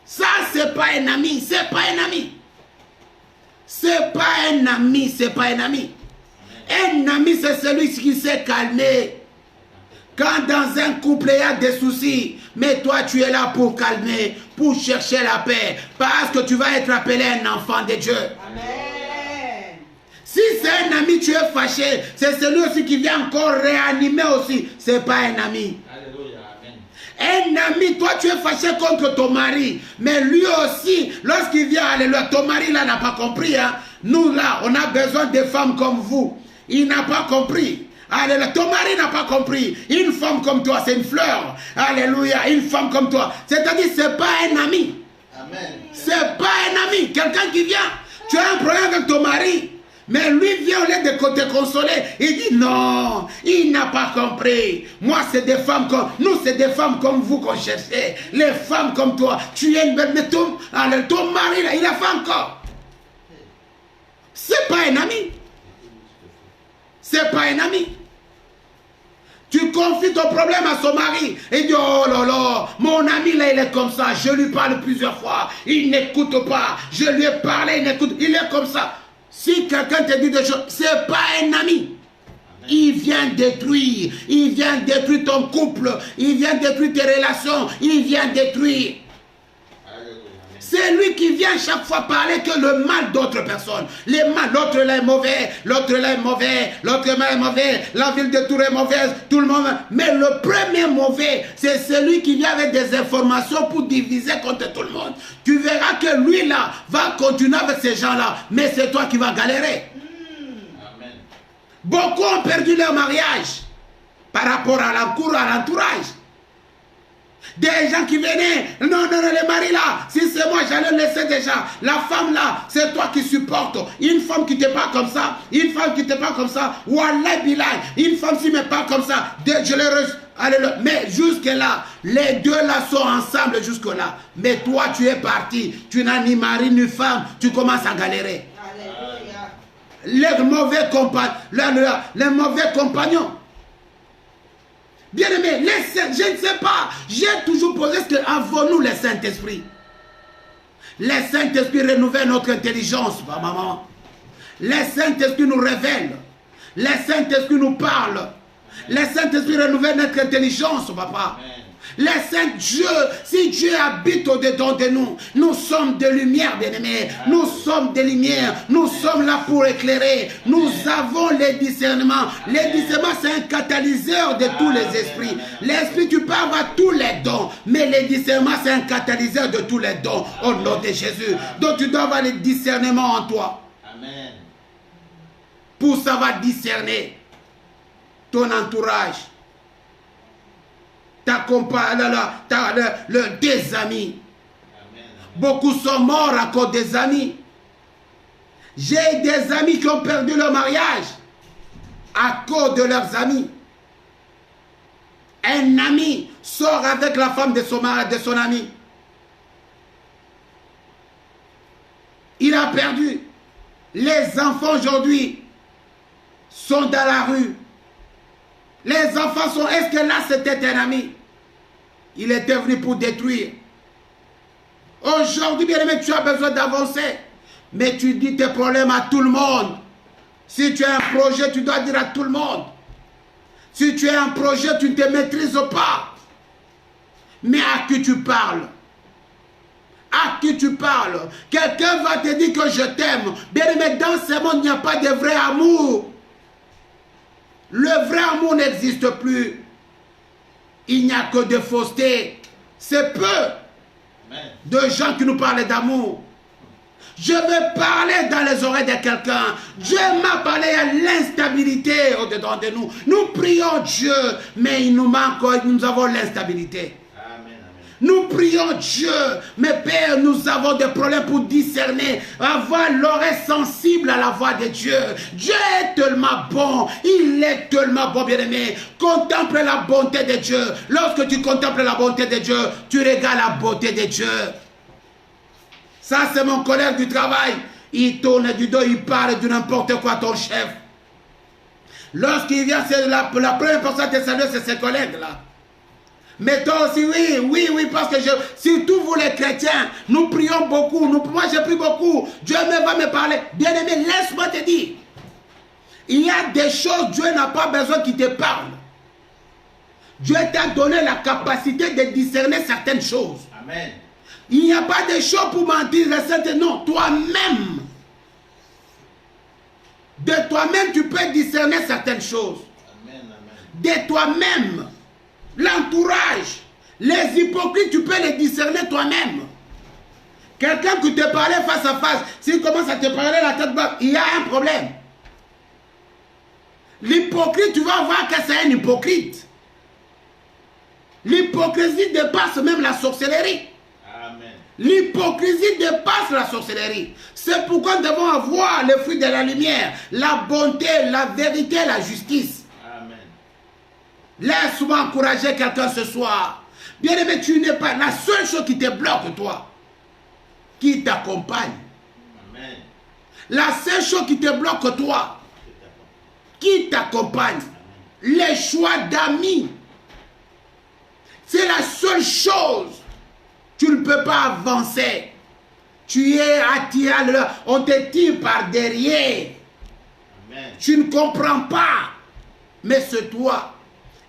Ça c'est pas un ami, c'est pas un ami. C'est pas un ami, c'est pas un ami. Un ami c'est celui qui sait calmer. Quand dans un couple il y a des soucis, mais toi tu es là pour calmer, pour chercher la paix, parce que tu vas être appelé un enfant de Dieu. Amen. Si c'est un ami, tu es fâché, c'est celui aussi qui vient encore réanimer aussi. Ce n'est pas un ami. Alléluia. Amen. Un ami, toi tu es fâché contre ton mari, mais lui aussi, lorsqu'il vient, alléluia, ton mari là n'a pas compris. Hein? Nous là, on a besoin de femmes comme vous. Il n'a pas compris. Alléluia, ton mari n'a pas compris. Une femme comme toi, c'est une fleur. Alléluia, une femme comme toi. C'est-à-dire, ce n'est pas un ami. Amen. Ce n'est pas un ami. Quelqu'un qui vient, tu as un problème avec ton mari, mais lui vient au lieu de te consoler. Il dit non, il n'a pas compris. Moi, c'est des femmes comme nous, c'est des femmes comme vous qu'on cherchait. Les femmes comme toi. Tu es une belle, mais ton mari, là, il a fait encore. Ce n'est pas un ami. Ce n'est pas un ami. Tu confies ton problème à son mari. Et il dit, oh là là, mon ami là, il est comme ça. Je lui parle plusieurs fois. Il n'écoute pas. Je lui ai parlé, il n'écoute. Il est comme ça. Si quelqu'un te dit des choses, ce n'est pas un ami. Il vient détruire. Il vient détruire ton couple. Il vient détruire tes relations. Il vient détruire. C'est lui qui vient chaque fois parler que le mal d'autres personnes. L'autre là est mauvais, l'autre là est mauvais, l'autre là est mauvais, la ville de Tours est mauvaise, tout le monde. Mais le premier mauvais, c'est celui qui vient avec des informations pour diviser contre tout le monde. Tu verras que lui là va continuer avec ces gens-là, mais c'est toi qui vas galérer. Amen. Beaucoup ont perdu leur mariage par rapport à l'entourage. Des gens qui venaient, non, le mari là, si c'est moi, j'allais le laisser déjà. La femme là, c'est toi qui supportes. Une femme qui te parle comme ça, une femme qui te parle comme ça, Wallah billah, une femme qui me parle comme ça, je les reçois. Mais jusque-là, les deux là sont ensemble jusque-là. Mais toi, tu es parti, tu n'as ni mari ni femme, tu commences à galérer. Alléluia. Les mauvais compagnons. Bien-aimés, je ne sais pas, j'ai toujours posé ce que avons-nous le Saint-Esprit. Le Saint-Esprit renouvelle notre intelligence, maman. Le Saint-Esprit nous révèle. Le Saint-Esprit nous parle. Le Saint-Esprit renouvelle notre intelligence, papa. Amen. Le Saint-Dieu, si Dieu habite au-dedans de nous, nous sommes de lumière, bien-aimés. Nous sommes de lumière. Nous sommes là pour éclairer. Nous avons les discernements. Les discernements, c'est un catalyseur de tous les esprits. L'esprit, tu peux avoir tous les dons. Mais les discernements, c'est un catalyseur de tous les dons. Au nom de Jésus. Donc, tu dois avoir les discernements en toi. Amen. Pour savoir discerner ton entourage, ta compagne, tes amis. Amen. Beaucoup sont morts à cause des amis. J'ai des amis qui ont perdu leur mariage à cause de leurs amis. Un ami sort avec la femme de son ami. Il a perdu. Les enfants aujourd'hui sont dans la rue. Les enfants sont... Est-ce que là c'était un ami? Il était venu pour détruire. Aujourd'hui, bien aimé, tu as besoin d'avancer. Mais tu dis tes problèmes à tout le monde. Si tu as un projet, tu dois dire à tout le monde. Si tu as un projet, tu ne te maîtrises pas. Mais à qui tu parles? À qui tu parles? Quelqu'un va te dire que je t'aime. Bien aimé, dans ce monde, il n'y a pas de vrai amour. Le vrai amour n'existe plus. Il n'y a que de fausseté. C'est peu de gens qui nous parlent d'amour. Je veux parler dans les oreilles de quelqu'un. Dieu m'a parlé à l'instabilité au-dedans de nous. Nous prions Dieu, mais il nous manque, nous avons l'instabilité. Nous prions Dieu, mais Père, nous avons des problèmes pour discerner, avoir l'oreille sensible à la voix de Dieu. Dieu est tellement bon, il est tellement bon, bien-aimé. Contemple la bonté de Dieu. Lorsque tu contemples la bonté de Dieu, tu regardes la beauté de Dieu. Ça, c'est mon collègue du travail. Il tourne du dos, il parle de n'importe quoi à ton chef. Lorsqu'il vient, c'est la première personne de saluer, c'est ses collègues-là. Mais toi aussi, oui, parce que surtout vous les chrétiens, nous prions beaucoup, moi j'ai pris beaucoup, Dieu va me parler. Bien-aimé, laisse-moi te dire, il y a des choses, Dieu n'a pas besoin qu'il te parle. Dieu t'a donné la capacité de discerner certaines choses. Amen. Il n'y a pas de choses pour mentir, non, toi-même. De toi-même, tu peux discerner certaines choses. Amen. De toi-même. L'entourage, les hypocrites, tu peux les discerner toi-même. Quelqu'un qui te parlait face à face, s'il commence à te parler la tête basse, il y a un problème. L'hypocrite, tu vas voir que c'est un hypocrite. L'hypocrisie dépasse même la sorcellerie. L'hypocrisie dépasse la sorcellerie. C'est pourquoi nous devons avoir le fruit de la lumière, la bonté, la vérité, la justice. Laisse-moi encourager quelqu'un ce soir. Bien-aimé, tu n'es pas la seule chose qui te bloque, toi, qui t'accompagne. La seule chose qui te bloque, toi, qui t'accompagne. Les choix d'amis. C'est la seule chose. Tu ne peux pas avancer. Tu es attiré, on te tire par derrière. Amen. Tu ne comprends pas. Mais c'est toi.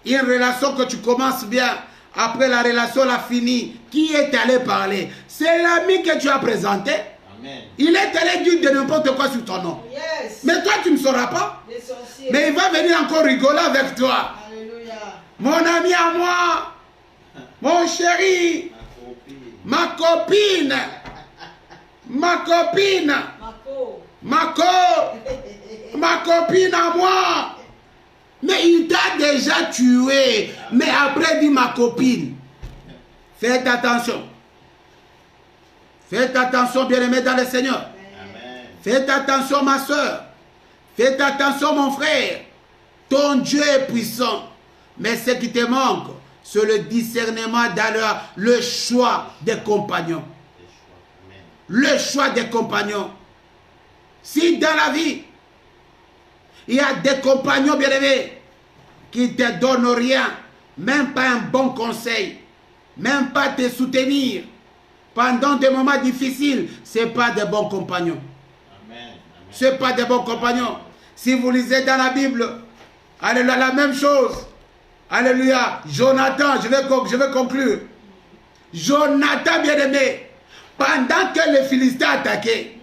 Une relation que tu commences bien, après la relation l'a finie, qui est allé parler? C'est l'ami que tu as présenté. Amen. Il est allé dire de n'importe quoi sur ton nom. Yes. Mais toi, tu ne sauras pas. Mais il va venir encore rigoler avec toi. Alléluia. Mon ami à moi, mon chéri, ma copine, ma copine à moi. Mais il t'a déjà tué. Mais après, dit ma copine. Faites attention. Faites attention, bien-aimés dans le Seigneur. Amen. Faites attention, ma soeur. Faites attention, mon frère. Ton Dieu est puissant. Mais ce qui te manque, c'est le discernement dans le choix des compagnons. Le choix des compagnons. Si dans la vie, il y a des compagnons bien-aimés qui ne te donnent rien, même pas un bon conseil, même pas te soutenir pendant des moments difficiles, ce n'est pas des bons compagnons. Ce n'est pas des bons compagnons. Si vous lisez dans la Bible, alléluia, la même chose. Alléluia. Jonathan, je vais conclure. Jonathan, bien-aimé, pendant que les Philistins attaquaient,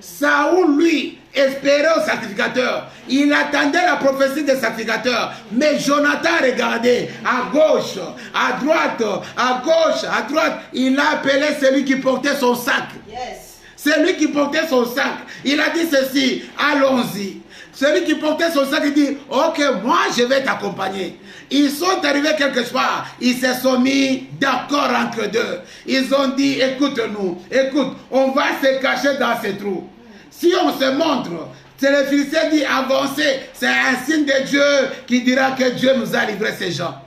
Saoul, lui, espérait au sacrificateur. Il attendait la prophétie des sacrificateurs. Mais Jonathan regardait à gauche, à droite, à gauche, à droite. Il a appelé celui qui portait son sac. Yes. Celui qui portait son sac. Il a dit ceci, allons-y. Celui qui portait son sac, il dit, ok, moi je vais t'accompagner. Ils sont arrivés quelque part, ils se sont mis d'accord entre deux. Ils ont dit, écoute-nous, écoute, on va se cacher dans ces trous. Si on se montre, c'est le Philistin dit, avancez, c'est un signe de Dieu qui dira que Dieu nous a livré ces gens.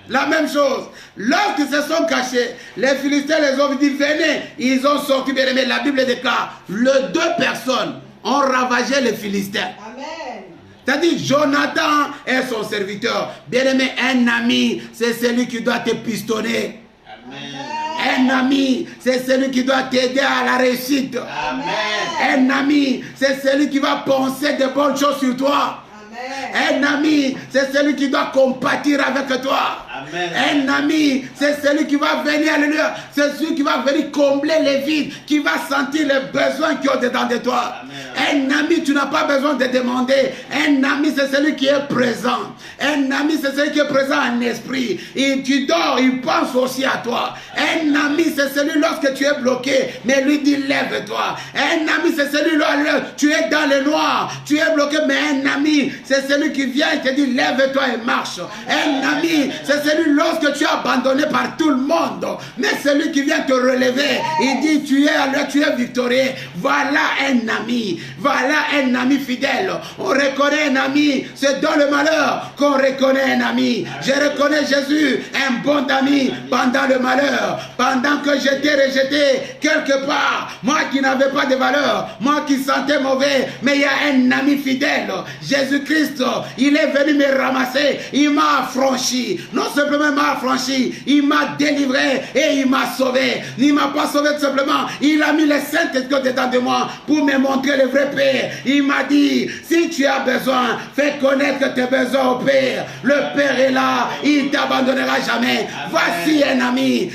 La même chose, lorsqu'ils se sont cachés, les Philistins les ont dit, venez, ils ont sorti, bien aimé, la Bible déclare, les deux personnes ont ravagé les Philistins. Amen. C'est-à-dire, Jonathan est son serviteur. Bien-aimé, un ami, c'est celui qui doit te pistonner. Amen. Un ami, c'est celui qui doit t'aider à la réussite. Amen. Un ami, c'est celui qui va penser de bonnes choses sur toi. Amen. Un ami, c'est celui qui doit compatir avec toi. Amen. Un ami, c'est celui qui va venir, alléluia, c'est celui qui va venir combler les vides, qui va sentir les besoins qu'il y a dedans de toi. Amen. Un ami, tu n'as pas besoin de demander. Un ami, c'est celui qui est présent. Un ami, c'est celui qui est présent en esprit. Et tu dors, il pense aussi à toi. Un ami, c'est celui lorsque tu es bloqué, mais lui dit lève-toi. Un ami, c'est celui là, tu es dans le noir, tu es bloqué, mais un ami, c'est celui qui vient et te dit lève-toi et marche. Un ami, c'est celui lorsque tu es abandonné par tout le monde, mais celui qui vient te relever, il dit tu es victorieux. Voilà un ami, voilà un ami fidèle. On reconnaît un ami, c'est dans le malheur qu'on reconnaît un ami. Je reconnais Jésus, un bon ami pendant le malheur, pendant que j'étais rejeté quelque part, moi qui n'avais pas de valeur, moi qui sentais mauvais, mais il y a un ami fidèle, Jésus-Christ. Il est venu me ramasser, il m'a affranchi, non simplement m'a affranchi, il m'a délivré et il m'a sauvé. Il ne m'a pas sauvé tout simplement, il a mis le Saint-Esprit dedans de moi pour me montrer le vrai Père. Il m'a dit, si tu as besoin, fais connaître tes besoins au Père. Le Père est là, il ne t'abandonnera jamais. Voici un ami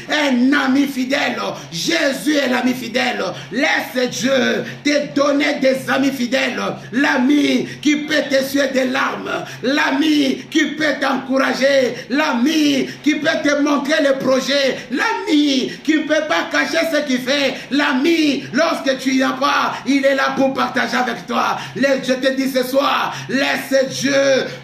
fidèle. Jésus est l'ami fidèle. Laisse Dieu te donner des amis fidèles. L'ami qui peut t'essuyer des larmes, l'ami qui peut t'encourager, l'ami qui peut te montrer le projet, l'ami qui ne peut pas cacher ce qu'il fait, l'ami, lorsque tu n'y as pas, il est là pour partager avec toi. Je te dis ce soir, laisse Dieu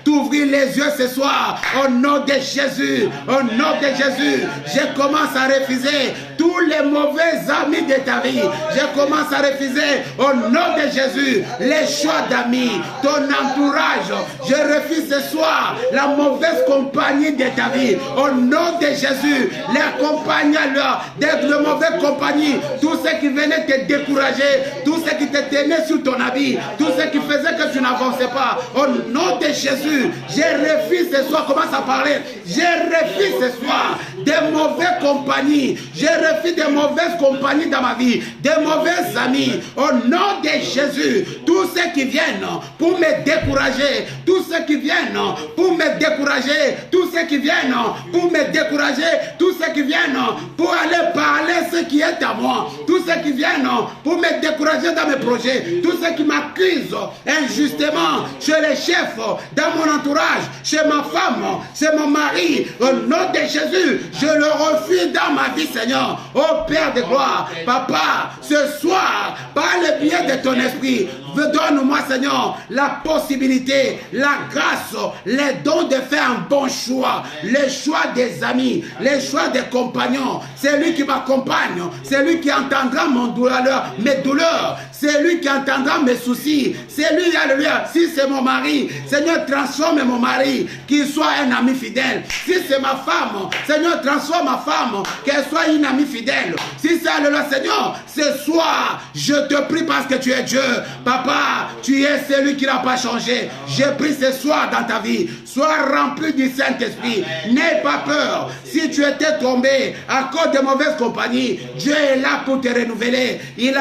t'ouvrir les yeux ce soir, au nom de Jésus, au nom de Jésus. Je commence à refuser tous les mauvais amis de ta vie. Je commence à refuser au nom de Jésus les choix d'amis, ton entourage. Je refuse ce soir la mauvaise compagnie de ta vie. Au nom de Jésus, les compagnons, de mauvaises compagnies, tout ce qui venait te décourager, tout ce qui te tenait sur ton habit, tout ce qui faisait que tu n'avançais pas. Au nom de Jésus, je refuse ce soir, commence à parler. Je refuse ce soir des mauvaises compagnies. Je refuse des mauvaises compagnies dans ma vie, des mauvais amis. Au nom de Jésus, tous ceux qui viennent pour me décourager, tous ceux qui viennent pour me décourager, tous ceux qui viennent pour me décourager, tous ceux qui viennent pour aller parler ce qui est à moi, tous ceux qui viennent pour me décourager dans mes projets, tous ceux qui m'accusent injustement chez les chefs, dans mon entourage, chez ma femme, chez mon mari, au nom de Jésus, je le refuse dans ma vie, Seigneur. Ô Père de gloire, Papa, ce soir, par le biais de ton esprit, Donne-moi, Seigneur, la possibilité, la grâce, les dons de faire un bon choix. Les choix des amis, les choix des compagnons. C'est lui qui m'accompagne. C'est lui qui entendra mes douleurs. C'est lui qui entendra mes soucis. C'est lui, alléluia. Si c'est mon mari, Seigneur, transforme mon mari, qu'il soit un ami fidèle. Si c'est ma femme, Seigneur, transforme ma femme, qu'elle soit une amie fidèle. Si c'est, alléluia, Seigneur, ce soir, je te prie parce que tu es Dieu. Papa, tu es celui qui n'a pas changé. Je prie ce soir dans ta vie. Sois rempli du Saint-Esprit. N'aie pas peur. Si tu étais tombé à cause de mauvaise compagnie, Dieu est là pour te renouveler. Il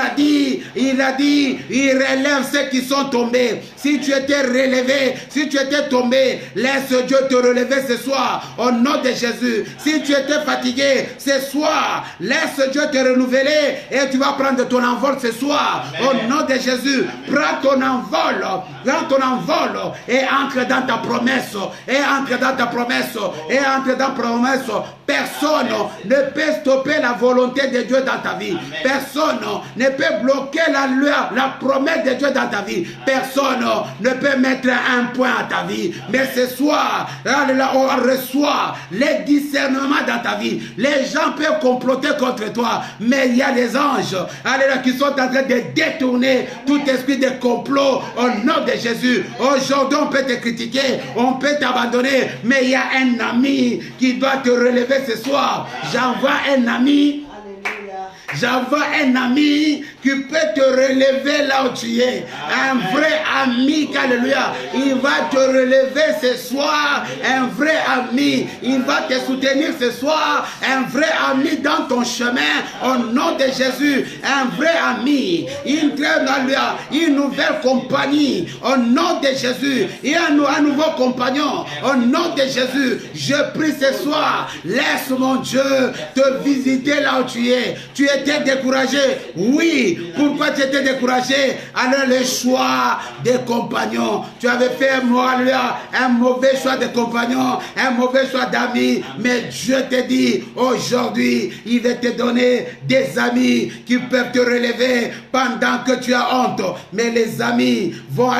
relève ceux qui sont tombés. Si tu étais relevé, si tu étais tombé, laisse Dieu te relever ce soir au nom de Jésus. Si tu étais fatigué ce soir, laisse Dieu te renouveler et tu vas prendre ton envol ce soir. Au nom de Jésus, prends ton envol et entre dans ta promesse. Et entre dans ta promesse. Et entre dans ta promesse. Personne ne peut stopper la volonté de Dieu dans ta vie. Personne ne peut bloquer la promesse de Dieu dans ta vie. Personne ne peut mettre un point à ta vie. Mais ce soir, on reçoit les discernements dans ta vie. Les gens peuvent comploter contre toi, mais il y a des anges qui sont en train de détourner tout esprit de complot au nom de Jésus. Aujourd'hui, on peut te critiquer, on peut t'abandonner, mais il y a un ami qui doit te relever ce soir. J'envoie un ami. J'envoie un ami qui peut te relever là où tu es. Un vrai ami, alléluia. Il va te relever ce soir. Un vrai ami. Il va te soutenir ce soir. Un vrai ami dans ton chemin. Au nom de Jésus. Un vrai ami. Une nouvelle compagnie. Au nom de Jésus. Et un nouveau compagnon. Au nom de Jésus. Je prie ce soir. Laisse mon Dieu te visiter là où tu es. Tu étais découragé. Oui. Pourquoi tu étais découragé? Alors le choix des compagnons. Tu avais fait un mauvais choix de compagnons, un mauvais choix d'amis. Mais Dieu te dit aujourd'hui, il va te donner des amis qui peuvent te relever pendant que tu as honte. Mais les amis vont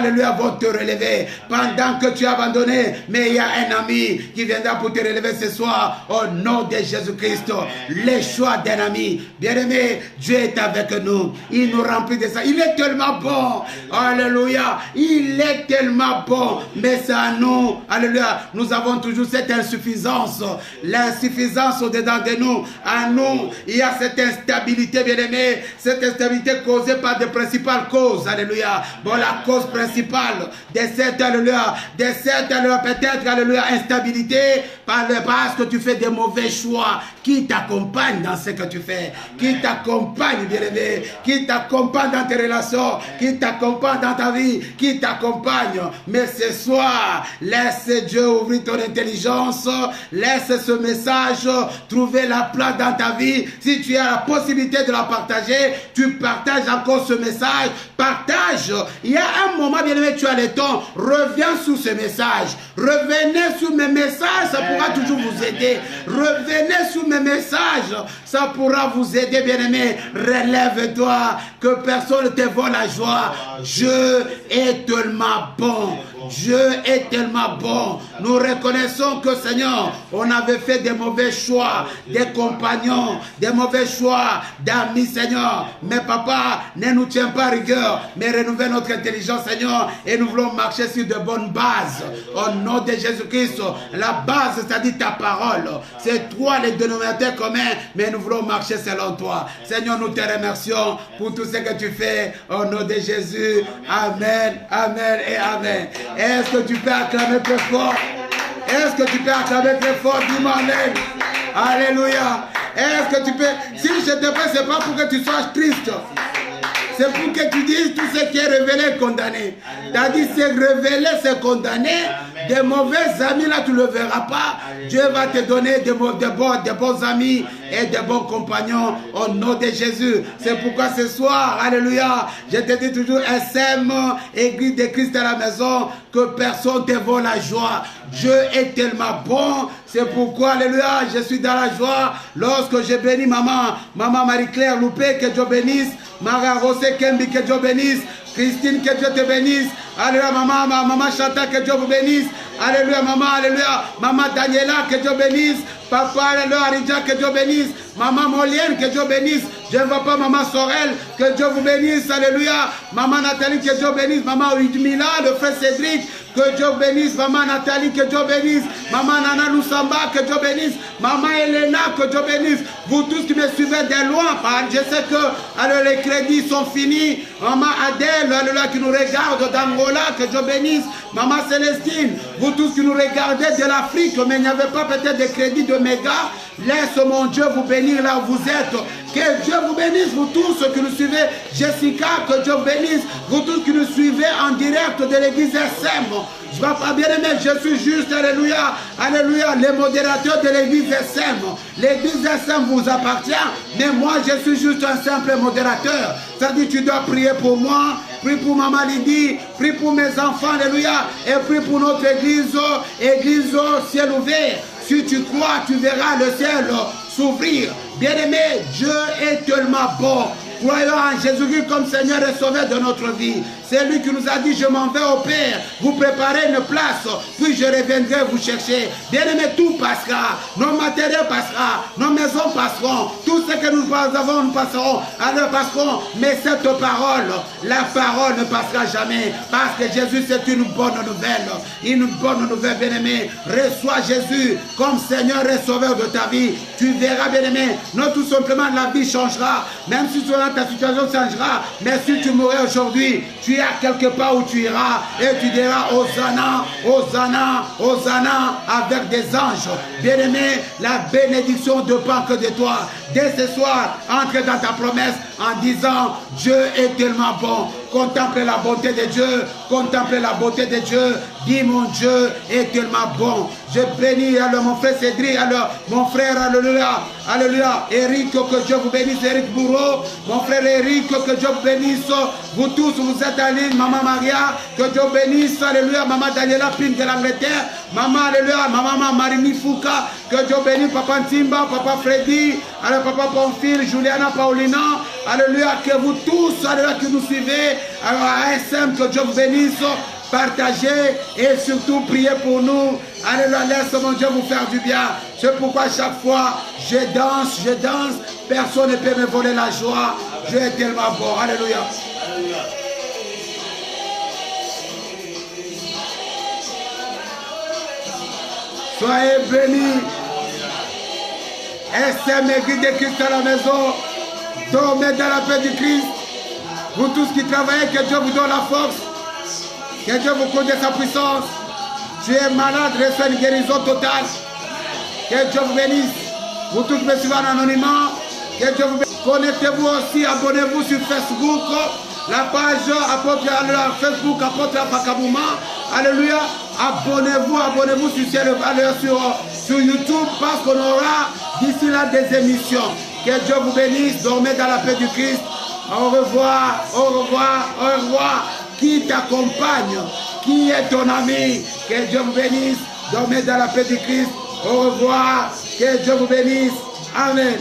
te relever pendant que tu as abandonné. Mais il y a un ami qui viendra pour te relever ce soir au nom de Jésus-Christ. Le choix d'un ami. Bien-aimé, Dieu est avec nous. Il nous remplit de ça. Il est tellement bon. Alléluia. Il est tellement bon. Mais c'est à nous. Alléluia. Nous avons toujours cette insuffisance. L'insuffisance au-dedans de nous. À nous, il y a cette instabilité, bien-aimé. Cette instabilité causée par des principales causes. Alléluia. Bon, la cause principale de cette, alléluia, peut-être, alléluia, instabilité, parce que tu fais des mauvais choix. Qui t'accompagne dans ce que tu fais? Qui t'accompagne, bien-aimé? Qui t'accompagne dans tes relations? Qui t'accompagne dans ta vie? Qui t'accompagne? Mais ce soir, laisse Dieu ouvrir ton intelligence. Laisse ce message trouver la place dans ta vie. Si tu as la possibilité de la partager, tu partages encore ce message. Partage. Il y a un moment, bien-aimé, tu as le temps. Reviens sur ce message. Revenez sur mes messages, ça pourra toujours vous aider. Revenez sur mes messages, ça pourra vous aider, bien-aimé. Relève-toi, que personne ne te vole la joie. Dieu est tellement bon. Dieu est tellement bon. Nous reconnaissons que, Seigneur, on avait fait des mauvais choix, des compagnons, des mauvais choix d'amis, Seigneur. Mais papa, ne nous tiens pas rigueur, mais renouvelle notre intelligence, Seigneur, et nous voulons marcher sur de bonnes bases. Au nom de Jésus-Christ, la base, c'est-à-dire ta parole. C'est toi le dénominateur commun, mais nous voulons marcher selon toi. Seigneur, nous te remercions pour tout ce que tu fais. Au nom de Jésus, Amen, Amen et Amen. Est-ce que tu peux acclamer très fort? Est-ce que tu peux acclamer très fort? Dis-moi Amen. Alléluia. Est-ce que tu peux... Si je te prie, ce n'est pas pour que tu sois triste. C'est pour que tu dises tout ce qui est révélé est condamné. C'est-à-dire, c'est révélé, c'est condamné. Des mauvais amis, là, tu ne le verras pas. Dieu va te donner de bons amis et de bons compagnons au nom de Jésus. C'est pourquoi ce soir, alléluia, je te dis toujours, SM, Église de Christ à la maison, que personne ne te vole la joie. Dieu est tellement bon. C'est pourquoi, alléluia, je suis dans la joie lorsque je bénis maman Marie-Claire Loupé, que Dieu bénisse. Mara Rosé Kembi, que Dieu bénisse. Christine, que Dieu te bénisse. Alléluia, maman Chantal, que Dieu vous bénisse. Alléluia, maman, alléluia. Maman Daniela, que Dieu bénisse. Papa, alléluia, Aridja, que Dieu bénisse. Maman Molienne, que Dieu bénisse. Je ne vois pas maman Sorel, que Dieu vous bénisse. Alléluia. Maman Nathalie, que Dieu bénisse. Maman Udmila, le frère Cédric, que Dieu bénisse. Maman Nathalie, que Dieu bénisse. Maman Nana Loussamba, que Dieu bénisse. Maman Elena, que Dieu bénisse. Vous tous qui me suivez de loin, je sais que alors, les crédits sont finis. Maman Adèle, alléluia, qui nous regarde d'Angola, que Dieu bénisse. Maman Célestine, vous tous qui nous regardez de l'Afrique, mais il n'y avait pas peut-être de crédit de méga. Laisse mon Dieu vous bénir là où vous êtes. Que Dieu vous bénisse, vous tous ceux qui nous suivez. Jessica, que Dieu bénisse. Vous tous qui nous suivez en direct de l'église SM. Je ne vais pas bien aimer, je suis juste, alléluia, alléluia, les modérateurs de l'église SM. L'église SM vous appartient, mais moi je suis juste un simple modérateur. Ça dit, tu dois prier pour moi, prie pour Maman Lydie, prie pour mes enfants, alléluia, et prie pour notre église, église ciel ouvert. Si tu crois, tu verras le ciel s'ouvrir. Bien-aimé, Dieu est tellement bon. Croyons en Jésus-Christ comme Seigneur et Sauveur de notre vie. C'est lui qui nous a dit, je m'en vais au Père, vous préparez une place, puis je reviendrai vous chercher. Bien-aimé, tout passera, nos matériels passeront, nos maisons passeront, tout ce que nous avons, nous passerons, alors passeront. Mais cette parole, la parole ne passera jamais, parce que Jésus c'est une bonne nouvelle, bien-aimé. Reçois Jésus comme Seigneur et Sauveur de ta vie. Tu verras, bien-aimé, non tout simplement la vie changera, même si ta situation changera, mais si tu mourrais aujourd'hui, tu iras quelque part où tu iras et tu diras Hosanna, Hosanna, Hosanna avec des anges. Bien-aimé, la bénédiction ne dépend que de toi. Dès ce soir, entre dans ta promesse en disant Dieu est tellement bon. Contemple la bonté de Dieu, contemple la beauté de Dieu. Dis mon Dieu est tellement bon. Je bénis alors mon frère Cédric, alors mon frère, alléluia, alléluia. Eric, que Dieu vous bénisse, Eric Bourreau, mon frère Eric, que Dieu vous bénisse. Vous tous, vous êtes en ligne, maman Maria, que Dieu bénisse, alléluia, maman Daniela Pine de l'Angleterre, maman, alléluia, maman Marini Fouka, que Dieu bénisse, papa Ntimba, papa Freddy, alors papa Bonfil, Juliana Paulina, alléluia, que vous tous, alléluia, qui nous suivez, alors à ASM, que Dieu vous bénisse. Partagez et surtout priez pour nous. Alléluia, laisse mon Dieu vous faire du bien. C'est pourquoi chaque fois je danse, personne ne peut me voler la joie. Dieu est tellement bon. Alléluia. Soyez bénis. SM Église de Christ à la maison. Dormez dans la paix du Christ. Vous tous qui travaillez, que Dieu vous donne la force. Que Dieu vous connaisse sa puissance. Tu es malade, reçois une guérison totale. Que Dieu vous bénisse. Vous tous me suivez en anonymat. Que Dieu vous bénisse. Connectez-vous aussi, abonnez-vous sur Facebook. La page apôtre, Facebook, apôtre Fakabouma. Alléluia. Abonnez-vous sur YouTube parce qu'on aura d'ici là des émissions. Que Dieu vous bénisse. Dormez dans la paix du Christ. Au revoir, au revoir, au revoir. Qui t'accompagne, qui est ton ami, que Dieu vous bénisse, dormez dans la paix du Christ, au revoir, que Dieu vous bénisse, amen.